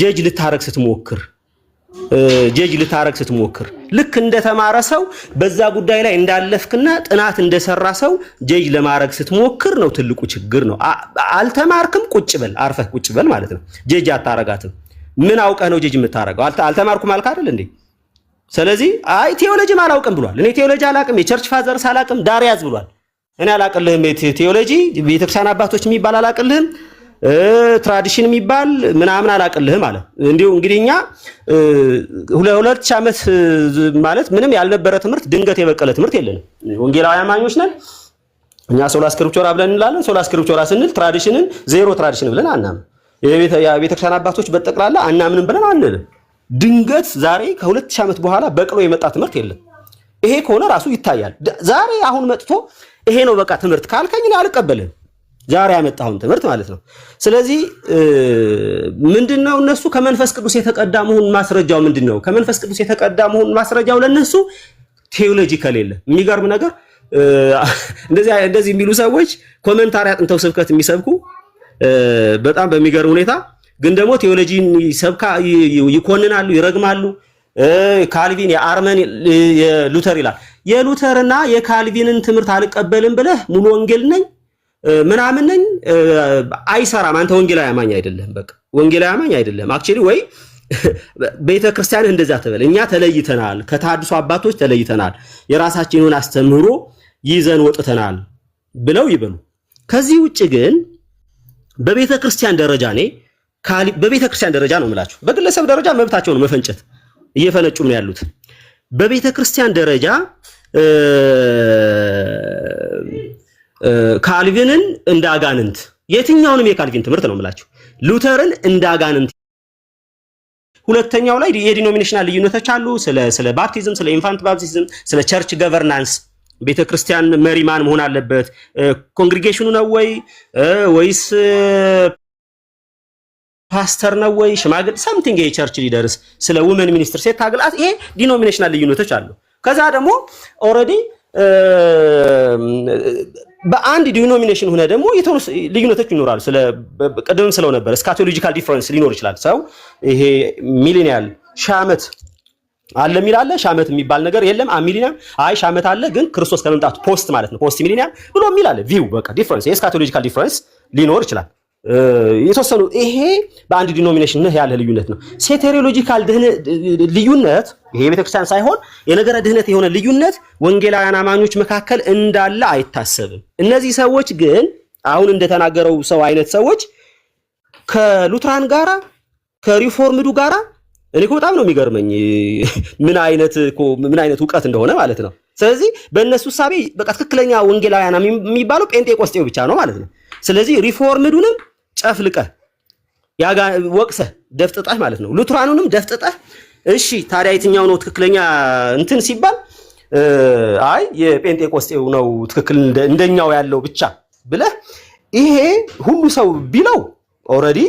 ጀጅ ልታረግ ስትሞክር ልክ እንደተማረ ሰው በዛ ጉዳይ ላይ እንዳለፍክና ጥናት እንደሰራ ሰው ጀጅ ለማድረግ ስትሞክር ነው ትልቁ ችግር ነው። አልተማርክም፣ ቁጭ በል አርፈህ ቁጭ በል ማለት ነው። ጀጅ አታረጋትም። ምን አውቀህ ነው ጀጅ የምታረገው? አልተማርኩም አልክ አይደል እንዴ? ስለዚህ አይ ቴዎሎጂም አላውቅም ብሏል። እኔ ቴዎሎጂ አላውቅም፣ የቸርች ፋዘርስ አላውቅም፣ ዳር ያዝ ብሏል። እኔ አላውቅልህም፣ ቴዎሎጂ ቤተክርስቲያን አባቶች የሚባል አላውቅልህም፣ ትራዲሽን የሚባል ምናምን አላውቅልህም አለ። እንግዲህ እኛ 2000 ዓመት ማለት ምንም ያልነበረ ትምህርት ድንገት የበቀለ ትምህርት የለንም። ወንጌላዊ አማኞች ነን እኛ። ሶላ ስክሪፕቸራ ብለን እንላለን። ሶላ ስክሪፕቸራ ስንል ትራዲሽንን ዜሮ ትራዲሽን ብለን አናምን። የቤተክርስቲያን አባቶች በጠቅላላ አናምንም ብለን አንልም። ድንገት ዛሬ ከ2000 ዓመት በኋላ በቅሎ የመጣ ትምህርት የለም። ይሄ ከሆነ ራሱ ይታያል። ዛሬ አሁን መጥቶ ይሄ ነው በቃ ትምህርት ካልከኝ እኔ አልቀበልም። ዛሬ ያመጣውን ትምህርት ማለት ነው። ስለዚህ ምንድነው እነሱ ከመንፈስ ቅዱስ የተቀዳ መሆኑን ማስረጃው ምንድነው? ከመንፈስ ቅዱስ የተቀዳ መሆኑን ማስረጃው ለነሱ ቴዎሎጂ ከሌለ የሚገርም ነገር እንደዚህ የሚሉ ሰዎች ኮሜንታሪ አጥንተው ስብከት የሚሰብኩ በጣም በሚገርም ሁኔታ ግን ደግሞ ቴዎሎጂን ይኮንናሉ፣ ይረግማሉ። ካልቪን የአርመን የሉተር ይላል። የሉተርና የካልቪንን ትምህርት አልቀበልም ብለህ ሙሉ ወንጌል ነኝ ምናምን ነኝ አይሰራም። አንተ ወንጌላዊ አማኝ አይደለም። በቃ ወንጌላዊ አማኝ አይደለም። አክቹሊ ወይ ቤተክርስቲያን እንደዛ ተበለ። እኛ ተለይተናል፣ ከተሐድሶ አባቶች ተለይተናል፣ የራሳችን የሆነ አስተምህሮ ይዘን ወጥተናል ብለው ይበሉ። ከዚህ ውጭ ግን በቤተክርስቲያን ደረጃ በቤተክርስቲያን ደረጃ ነው የምላችሁ። በግለሰብ ደረጃ መብታቸው ነው መፈንጨት፣ እየፈነጩም ነው ያሉት። በቤተክርስቲያን ደረጃ ካልቪንን እንዳጋንንት፣ የትኛውንም የካልቪን ትምህርት ነው የምላችሁ፣ ሉተርን እንዳጋንንት። ሁለተኛው ላይ የዲኖሚኔሽናል ልዩነቶች አሉ። ስለ ባፕቲዝም፣ ስለ ኢንፋንት ባፕቲዝም፣ ስለ ቸርች ገቨርናንስ፣ ቤተክርስቲያን መሪ ማን መሆን አለበት? ኮንግሪጌሽኑ ነው ወይስ ፓስተር ነው ወይ ሽማግሌ ሳምቲንግ የቸርች ሊደርስ፣ ስለ ውመን ሚኒስትር ሴት ታግላት። ይሄ ዲኖሚኔሽናል ልዩነቶች አሉ። ከዛ ደግሞ ኦሬዲ በአንድ ዲኖሚኔሽን ሆነ ደግሞ የተወሰኑ ልዩነቶች ይኖራሉ። ቅድም ስለው ነበር ስካቶሎጂካል ዲፈረንስ ሊኖር ይችላል። ሰው ይሄ ሚሊኒያል ሻመት አለ የሚላለ ሻመት የሚባል ነገር የለም። ሚሊኒያም ሻመት አለ ግን ክርስቶስ ከመምጣቱ ፖስት ማለት ነው፣ ፖስት ሚሊኒያም ብሎ የሚላለ ቪው በቃ ዲፈረንስ የስካቶሎጂካል ዲፈረንስ ሊኖር ይችላል። የተወሰኑ ይሄ በአንድ ዲኖሚኔሽን ነው ያለ ልዩነት ነው። ሴቴሪዮሎጂካል ልዩነት ይሄ ቤተክርስቲያን ሳይሆን የነገረ ድህነት የሆነ ልዩነት ወንጌላውያን አማኞች መካከል እንዳለ አይታሰብም። እነዚህ ሰዎች ግን አሁን እንደተናገረው ሰው አይነት ሰዎች ከሉትራን ጋራ ከሪፎርምዱ ጋራ እኔ በጣም ነው የሚገርመኝ ምን አይነት ዕውቀት እንደሆነ ማለት ነው። ስለዚህ በእነሱ ሳቢ በቃ ትክክለኛ ወንጌላውያን የሚባለው ጴንጤቆስጤው ብቻ ነው ማለት ነው። ስለዚህ ሪፎርምዱንም ጨፍልቀህ ወቅሰህ ደፍጥጠህ ማለት ነው፣ ሉትራኑንም ደፍጥጠህ እሺ ታዲያ የትኛው ነው ትክክለኛ እንትን ሲባል የጴንጤቆስጤው ነው ትክክል እንደኛው ያለው ብቻ ብለህ ይሄ ሁሉ ሰው ቢለው ኦሬዲ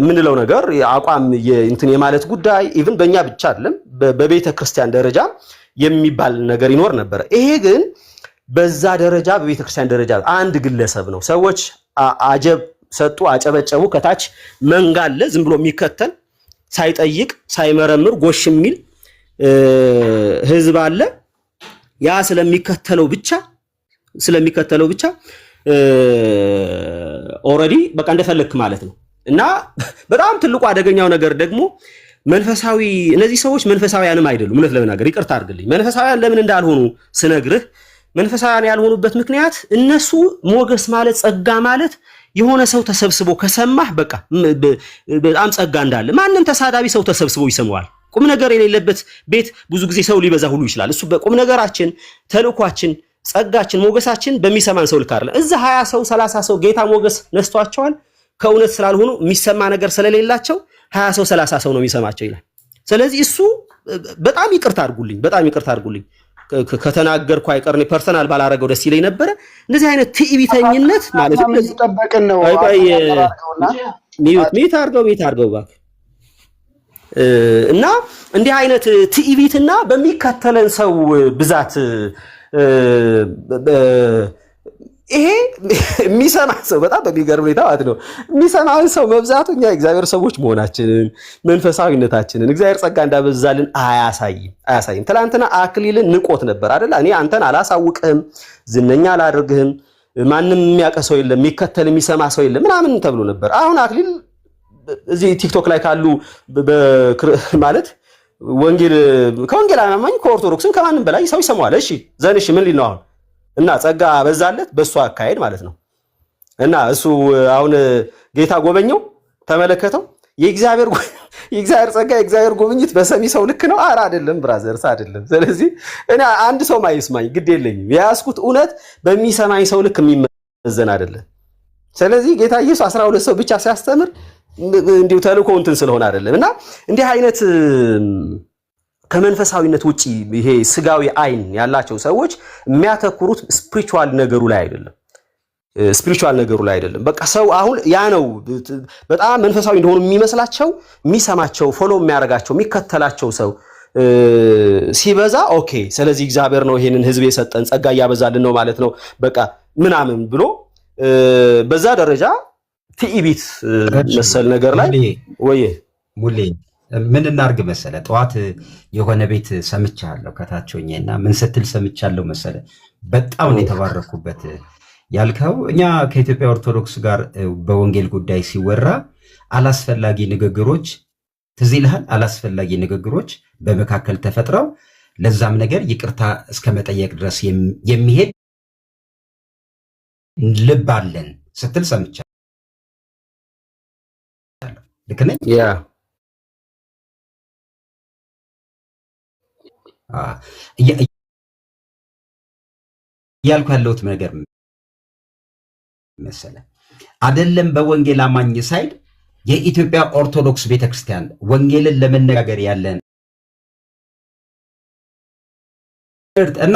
ምንለው ነገር አቋም እንትን የማለት ጉዳይ ኢቭን በእኛ ብቻ አይደለም በቤተ ክርስቲያን ደረጃ የሚባል ነገር ይኖር ነበር። ይሄ ግን በዛ ደረጃ በቤተ ክርስቲያን ደረጃ አንድ ግለሰብ ነው። ሰዎች አጀብ ሰጡ፣ አጨበጨቡ። ከታች መንጋለ ዝም ብሎ የሚከተል ሳይጠይቅ ሳይመረምር ጎሽ የሚል ህዝብ አለ። ያ ስለሚከተለው ብቻ ስለሚከተለው ብቻ ኦልሬዲ በቃ እንደፈለክ ማለት ነው። እና በጣም ትልቁ አደገኛው ነገር ደግሞ መንፈሳዊ እነዚህ ሰዎች መንፈሳውያንም አይደሉም። እውነት ለመናገር ይቅርታ አድርግልኝ። መንፈሳውያን ለምን እንዳልሆኑ ስነግርህ መንፈሳውያን ያልሆኑበት ምክንያት እነሱ ሞገስ ማለት ጸጋ ማለት የሆነ ሰው ተሰብስቦ ከሰማህ በቃ በጣም ጸጋ እንዳለ ማንም ተሳዳቢ ሰው ተሰብስቦ ይሰማዋል። ቁም ነገር የሌለበት ቤት ብዙ ጊዜ ሰው ሊበዛ ሁሉ ይችላል። እሱ በቁም ነገራችን፣ ተልኳችን፣ ጸጋችን፣ ሞገሳችን በሚሰማን ሰው ልክ አይደለም። እዛ 20 ሰው 30 ሰው ጌታ ሞገስ ነስቷቸዋል ከእውነት ስላልሆኑ የሚሰማ ነገር ስለሌላቸው 20 ሰው 30 ሰው ነው የሚሰማቸው ይላል። ስለዚህ እሱ በጣም ይቅርታ አድርጉልኝ ከተናገርኩ አይቀርኔ ፐርሰናል ባላረገው ደስ ይለኝ ነበር። እንደዚህ አይነት ትዕቢተኝነት ማለት ነው። ተጠበቅን ነው ሚዩት አድርገው እባክህ። እና እንዲህ አይነት ትዕቢትና በሚከተለን ሰው ብዛት ይሄ የሚሰማ ሰው በጣም በሚገርም ሁኔታ ማለት ነው የሚሰማን ሰው መብዛቱ እኛ እግዚአብሔር ሰዎች መሆናችንን መንፈሳዊነታችንን እግዚአብሔር ጸጋ እንዳበዛልን አያሳይም። ትላንትና አክሊልን ንቆት ነበር አይደል? እኔ አንተን አላሳውቅህም፣ ዝነኛ አላደርግህም፣ ማንም የሚያውቅ ሰው የለም፣ የሚከተል የሚሰማ ሰው የለም ምናምን ተብሎ ነበር። አሁን አክሊል እዚህ ቲክቶክ ላይ ካሉ ማለት ከወንጌል አማኝ ከኦርቶዶክስም ከማንም በላይ ሰው ይሰማዋል። እሺ ዘንሽ ምን ሊል ነው አሁን? እና ጸጋ በዛለት በሱ አካሄድ ማለት ነው። እና እሱ አሁን ጌታ ጎበኘው ተመለከተው። የእግዚአብሔር ጸጋ የእግዚአብሔር ጉብኝት በሰሚ ሰው ልክ ነው? ኧረ አይደለም ብራዘርስ አይደለም። ስለዚህ እኔ አንድ ሰው ማይስማኝ ግድ የለኝም። የያዝኩት እውነት በሚሰማኝ ሰው ልክ የሚመዘን አይደለም። ስለዚህ ጌታ ኢየሱስ 12 ሰው ብቻ ሲያስተምር እንዲሁ ተልኮ እንትን ስለሆነ አይደለም። እና እንዲህ አይነት ከመንፈሳዊነት ውጪ ይሄ ስጋዊ አይን ያላቸው ሰዎች የሚያተኩሩት ስፒሪቹዋል ነገሩ ላይ አይደለም። በቃ ሰው አሁን ያ ነው በጣም መንፈሳዊ እንደሆኑ የሚመስላቸው የሚሰማቸው ፎሎ የሚያደርጋቸው የሚከተላቸው ሰው ሲበዛ ኦኬ፣ ስለዚህ እግዚአብሔር ነው ይሄንን ህዝብ የሰጠን ጸጋ እያበዛልን ነው ማለት ነው በቃ ምናምን ብሎ በዛ ደረጃ ትዕቢት መሰል ነገር ላይ ወይ ሙሌ ምን እናርግ መሰለ፣ ጠዋት የሆነ ቤት ሰምቻለሁ ከታችኛና ምን ስትል ሰምቻለሁ መሰለ። በጣም ነው የተባረኩበት ያልከው። እኛ ከኢትዮጵያ ኦርቶዶክስ ጋር በወንጌል ጉዳይ ሲወራ አላስፈላጊ ንግግሮች ትዝ ይልሃል? አላስፈላጊ ንግግሮች በመካከል ተፈጥረው ለዛም ነገር ይቅርታ እስከ መጠየቅ ድረስ የሚሄድ ልብ አለን ስትል ሰምቻለሁ። ልክ ነኝ? እያልኩ ያለሁት ነገር መሰለ አይደለም። በወንጌል አማኝ ሳይድ የኢትዮጵያ ኦርቶዶክስ ቤተክርስቲያን ወንጌልን ለመነጋገር ያለን እና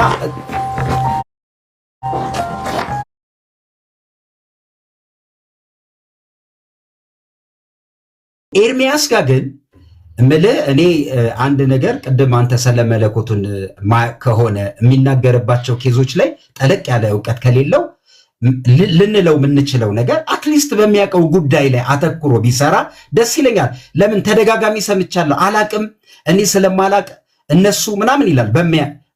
ኤርሚያስ ጋር ግን እምልህ እኔ አንድ ነገር ቅድም አንተ ስለመለኮቱን ከሆነ የሚናገርባቸው ኬዞች ላይ ጠለቅ ያለ እውቀት ከሌለው ልንለው የምንችለው ነገር አትሊስት በሚያውቀው ጉዳይ ላይ አተኩሮ ቢሰራ ደስ ይለኛል። ለምን ተደጋጋሚ ሰምቻለሁ፣ አላቅም እኔ ስለማላቅ እነሱ ምናምን ይላል።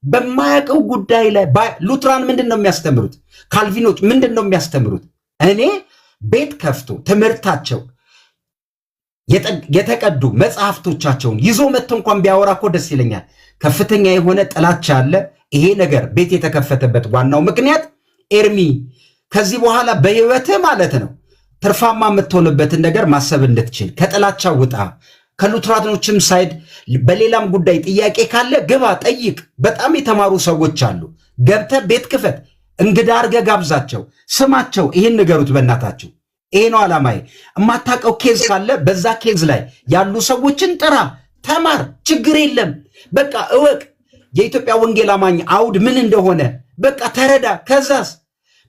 በማያውቀው ጉዳይ ላይ ሉትራን ምንድን ነው የሚያስተምሩት? ካልቪኖች ምንድን ነው የሚያስተምሩት? እኔ ቤት ከፍቶ ትምህርታቸው የተቀዱ መጽሐፍቶቻቸውን ይዞ መጥቶ እንኳን ቢያወራ እኮ ደስ ይለኛል። ከፍተኛ የሆነ ጥላቻ አለ። ይሄ ነገር ቤት የተከፈተበት ዋናው ምክንያት ኤርሚ ከዚህ በኋላ በህይወትህ ማለት ነው ትርፋማ የምትሆንበትን ነገር ማሰብ እንድትችል ከጥላቻ ውጣ። ከሉትራኖችም ሳይድ በሌላም ጉዳይ ጥያቄ ካለ ግባ ጠይቅ። በጣም የተማሩ ሰዎች አሉ። ገብተህ ቤት ክፈት፣ እንግዳ አድርገህ ጋብዛቸው፣ ስማቸው። ይህን ንገሩት በእናታችሁ። ይሄ ነው ዓላማዬ። የማታውቀው ኬዝ ካለ በዛ ኬዝ ላይ ያሉ ሰዎችን ጥራ፣ ተማር፣ ችግር የለም። በቃ እወቅ የኢትዮጵያ ወንጌል አማኝ አውድ ምን እንደሆነ በቃ ተረዳ። ከዛስ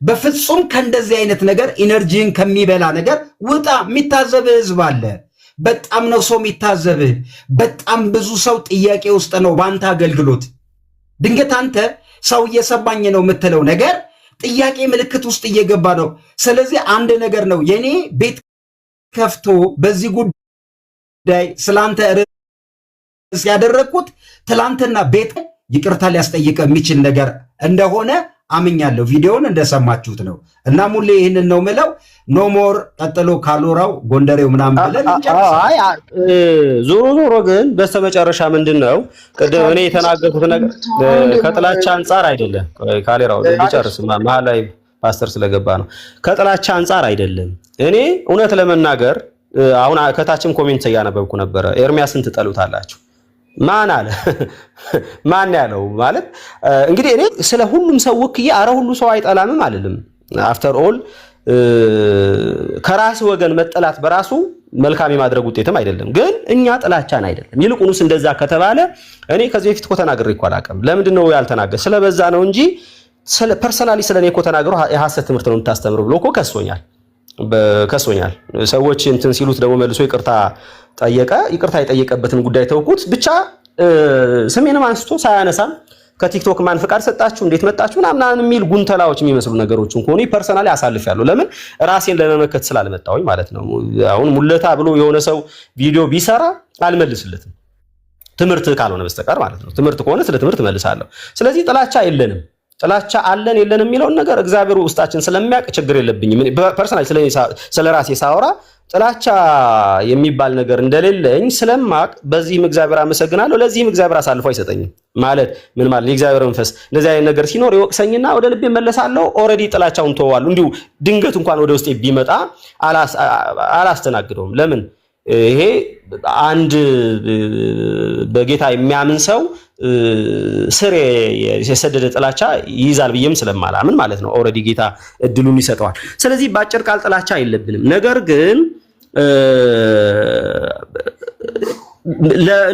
በፍጹም ከእንደዚህ አይነት ነገር ኢነርጂን ከሚበላ ነገር ውጣ። የሚታዘብህ ህዝብ አለ። በጣም ነው ሰው የሚታዘብህ። በጣም ብዙ ሰው ጥያቄ ውስጥ ነው በአንተ አገልግሎት። ድንገት አንተ ሰው እየሰማኝ ነው የምትለው ነገር ጥያቄ ምልክት ውስጥ እየገባ ነው። ስለዚህ አንድ ነገር ነው የኔ ቤት ከፍቶ በዚህ ጉዳይ ስላንተ ርዕስ ያደረግኩት ትላንትና ቤት ይቅርታ ሊያስጠይቅ የሚችል ነገር እንደሆነ አምኛለሁ። ቪዲዮውን እንደሰማችሁት ነው እና ሙሌ ይህንን ነው ምለው። ኖ ሞር ቀጥሎ ካሎራው ጎንደሬው ምናምን ብለን ዞሮ ዞሮ ግን በስተመጨረሻ ምንድነው ቅድም እኔ የተናገርኩት ነገር ከጥላቻ አንጻር አይደለም። ካሌራው ሊጨርስ መሀል ላይ ፓስተር ስለገባ ነው። ከጥላቻ አንጻር አይደለም። እኔ እውነት ለመናገር አሁን ከታችም ኮሜንት እያነበብኩ ነበረ። ኤርሚያስን ትጠሉታላችሁ ማን አለ? ማን ያለው ማለት እንግዲህ እኔ ስለ ሁሉም ሰው ወክዬ አረ ሁሉ ሰው አይጠላምም አይደለም። አፍተር ኦል ከራስ ወገን መጠላት በራሱ መልካም የማድረግ ውጤትም አይደለም። ግን እኛ ጥላቻን አይደለም። ይልቁንስ እንደዛ ከተባለ እኔ ከዚህ በፊት እኮ ተናግሬ እኮ አላውቅም። ለምንድን ነው ያልተናገር? ስለበዛ ነው እንጂ ፐርሰናሊ ስለኔ እኮ ተናግሮ የሐሰት ትምህርት ነው የምታስተምሩ ብሎ እኮ ከሶኛል። ሰዎች እንትን ሲሉት ደግሞ መልሶ ይቅርታ ጠየቀ። ይቅርታ የጠየቀበትን ጉዳይ ተውኩት። ብቻ ስሜንም አንስቶ ሳያነሳም ከቲክቶክ ማን ፍቃድ ሰጣችሁ እንዴት መጣችሁ ምናምን የሚል ጉንተላዎች የሚመስሉ ነገሮችን ከሆነ ፐርሰናሊ አሳልፌያለሁ። ለምን ራሴን ለመመከት ስላልመጣሁኝ ማለት ነው። አሁን ሙለታ ብሎ የሆነ ሰው ቪዲዮ ቢሰራ አልመልስለትም፣ ትምህርት ካልሆነ በስተቀር ማለት ነው። ትምህርት ከሆነ ስለ ትምህርት መልሳለሁ። ስለዚህ ጥላቻ የለንም። ጥላቻ አለን የለንም የሚለውን ነገር እግዚአብሔር ውስጣችን ስለሚያውቅ ችግር የለብኝም። ፐርሰናሊ ስለራሴ ሳወራ ጥላቻ የሚባል ነገር እንደሌለኝ ስለማቅ በዚህም እግዚአብሔር አመሰግናለሁ። ለዚህም እግዚአብሔር አሳልፎ አይሰጠኝም። ማለት ምን ማለት የእግዚአብሔር መንፈስ እንደዚህ አይነት ነገር ሲኖር ይወቅሰኝና ወደ ልቤ መለሳለሁ። ኦሬዲ ጥላቻውን ተወዋለሁ። እንዲሁ ድንገት እንኳን ወደ ውስጤ ቢመጣ አላስተናግደውም። ለምን ይሄ አንድ በጌታ የሚያምን ሰው ስር የሰደደ ጥላቻ ይይዛል ብዬም ስለማላምን ማለት ነው። ኦሬዲ ጌታ እድሉን ይሰጠዋል። ስለዚህ በአጭር ቃል ጥላቻ የለብንም። ነገር ግን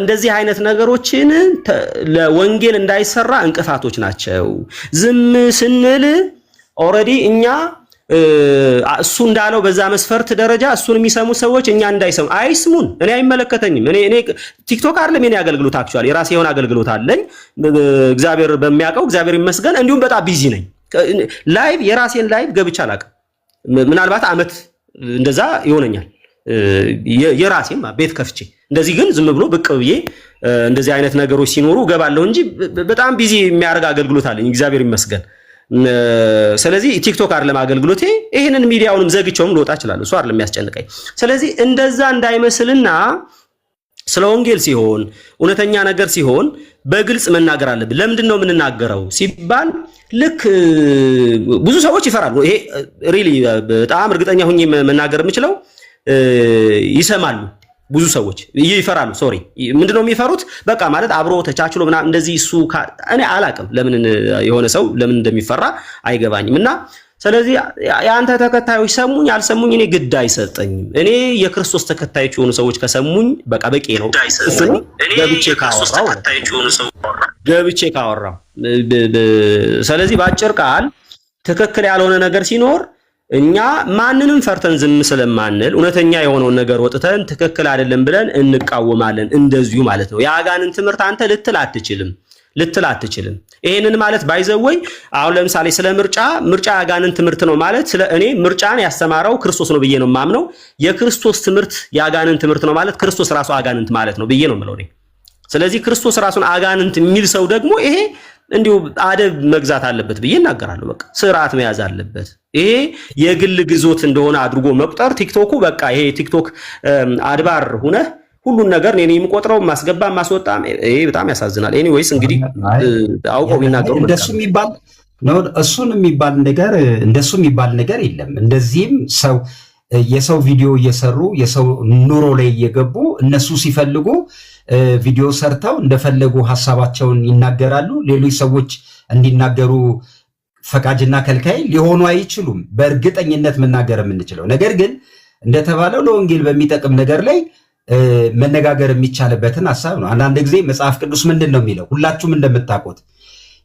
እንደዚህ አይነት ነገሮችን ለወንጌል እንዳይሰራ እንቅፋቶች ናቸው። ዝም ስንል ኦሬዲ እኛ እሱ እንዳለው በዛ መስፈርት ደረጃ እሱን የሚሰሙ ሰዎች እኛ እንዳይሰሙ አይስሙን። እኔ አይመለከተኝም። እኔ ቲክቶክ አይደለም የኔ አገልግሎት፣ አክቹአሊ የራሴ የሆነ አገልግሎት አለኝ። እግዚአብሔር በሚያውቀው እግዚአብሔር ይመስገን። እንዲሁም በጣም ቢዚ ነኝ። ላይቭ የራሴን ላይቭ ገብቻ አላውቅም። ምናልባት አመት እንደዛ ይሆነኛል የራሴን ቤት ከፍቼ። እንደዚህ ግን ዝም ብሎ ብቅ ብዬ እንደዚህ አይነት ነገሮች ሲኖሩ ገባለሁ እንጂ በጣም ቢዚ የሚያደርግ አገልግሎት አለኝ እግዚአብሔር ይመስገን። ስለዚህ ቲክቶክ አይደለም አገልግሎቴ። ይሄንን ሚዲያውንም ዘግቼውም ልወጣ እችላለሁ። እሱ አይደለም የሚያስጨንቀኝ። ስለዚህ እንደዛ እንዳይመስልና ስለ ወንጌል ሲሆን እውነተኛ ነገር ሲሆን በግልጽ መናገር አለብን። ለምንድን ነው የምንናገረው ሲባል ልክ ብዙ ሰዎች ይፈራሉ። ይሄ ሪሊ በጣም እርግጠኛ ሆኜ መናገር የምችለው ይሰማሉ። ብዙ ሰዎች ይፈራሉ። ሶሪ ምንድነው የሚፈሩት? በቃ ማለት አብሮ ተቻችሎ ምናምን እንደዚህ እሱ እኔ አላቅም ለምን የሆነ ሰው ለምን እንደሚፈራ አይገባኝም። እና ስለዚህ የአንተ ተከታዮች ሰሙኝ አልሰሙኝ እኔ ግድ አይሰጠኝም። እኔ የክርስቶስ ተከታዮች የሆኑ ሰዎች ከሰሙኝ በቃ በቂ ነው። እሱ ገብቼ ካወራው ስለዚህ በአጭር ቃል ትክክል ያልሆነ ነገር ሲኖር እኛ ማንንም ፈርተን ዝም ስለማንል እውነተኛ የሆነውን ነገር ወጥተን ትክክል አይደለም ብለን እንቃወማለን። እንደዚሁ ማለት ነው። የአጋንን ትምህርት አንተ ልትል አትችልም። ይሄንን ማለት ባይዘወይ አሁን ለምሳሌ ስለ ምርጫ የአጋንን ትምህርት ነው ማለት ስለ እኔ ምርጫን ያስተማረው ክርስቶስ ነው ብዬ ነው የማምነው። የክርስቶስ ትምህርት የአጋንን ትምህርት ነው ማለት ክርስቶስ ራሱ አጋንንት ማለት ነው ብዬ ነው የምለው እኔ። ስለዚህ ክርስቶስ ራሱን አጋንንት የሚል ሰው ደግሞ ይሄ እንዲሁ አደብ መግዛት አለበት ብዬ እናገራለሁ። በቃ ስርዓት መያዝ አለበት። ይሄ የግል ግዞት እንደሆነ አድርጎ መቁጠር ቲክቶኩ በቃ ይሄ ቲክቶክ አድባር ሆነ ሁሉን ነገር እኔ የምቆጥረው ማስገባ ማስወጣም ይሄ በጣም ያሳዝናል። ኤኒዌይስ እንግዲህ አውቀው ቢናገሩ እንደሱ የሚባል ነው። እሱን የሚባል ነገር እንደሱ የሚባል ነገር የለም። እንደዚህም ሰው የሰው ቪዲዮ እየሰሩ የሰው ኑሮ ላይ እየገቡ እነሱ ሲፈልጉ ቪዲዮ ሰርተው እንደፈለጉ ሐሳባቸውን ይናገራሉ። ሌሎች ሰዎች እንዲናገሩ ፈቃጅና ከልካይ ሊሆኑ አይችሉም። በእርግጠኝነት መናገር የምንችለው ነገር ግን እንደተባለው ለወንጌል በሚጠቅም ነገር ላይ መነጋገር የሚቻልበትን ሐሳብ ነው። አንዳንድ ጊዜ መጽሐፍ ቅዱስ ምንድን ነው የሚለው? ሁላችሁም እንደምታውቁት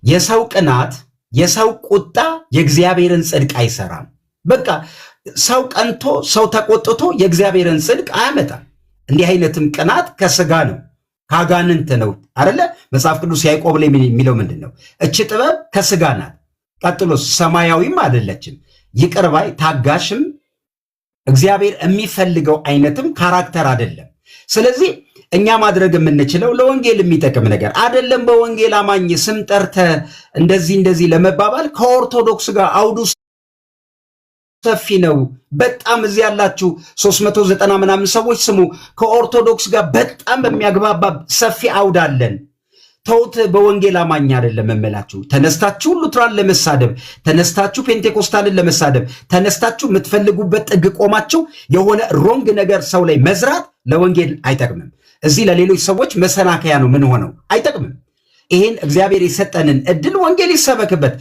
የሰው ቅናት፣ የሰው ቁጣ የእግዚአብሔርን ጽድቅ አይሰራም። በቃ ሰው ቀንቶ ሰው ተቆጥቶ የእግዚአብሔርን ጽድቅ አያመጣም። እንዲህ አይነትም ቅናት ከስጋ ነው ከአጋንንት ነው አይደለ? መጽሐፍ ቅዱስ ያዕቆብ ላይ የሚለው ምንድን ነው? እች ጥበብ ከስጋ ናት፣ ቀጥሎ ሰማያዊም አይደለችም፣ ይቅር ባይ ታጋሽም እግዚአብሔር የሚፈልገው አይነትም ካራክተር አይደለም። ስለዚህ እኛ ማድረግ የምንችለው ለወንጌል የሚጠቅም ነገር አይደለም። በወንጌል አማኝ ስም ጠርተ እንደዚህ ለመባባል ከኦርቶዶክስ ጋር አውዱ ሰፊ ነው። በጣም እዚህ ያላችሁ 390 ምናምን ሰዎች ስሙ። ከኦርቶዶክስ ጋር በጣም በሚያግባባ ሰፊ አውድ አለን። ተውት። በወንጌል አማኝ አይደለም እምላችሁ። ተነስታችሁ ሉትራን ለመሳደብ፣ ተነስታችሁ ፔንቴኮስታልን ለመሳደብ፣ ተነስታችሁ የምትፈልጉበት ጥግ ቆማችሁ የሆነ ሮንግ ነገር ሰው ላይ መዝራት ለወንጌል አይጠቅምም። እዚህ ለሌሎች ሰዎች መሰናከያ ነው። ምን ሆነው አይጠቅምም። ይሄን እግዚአብሔር የሰጠንን እድል ወንጌል ይሰበክበት።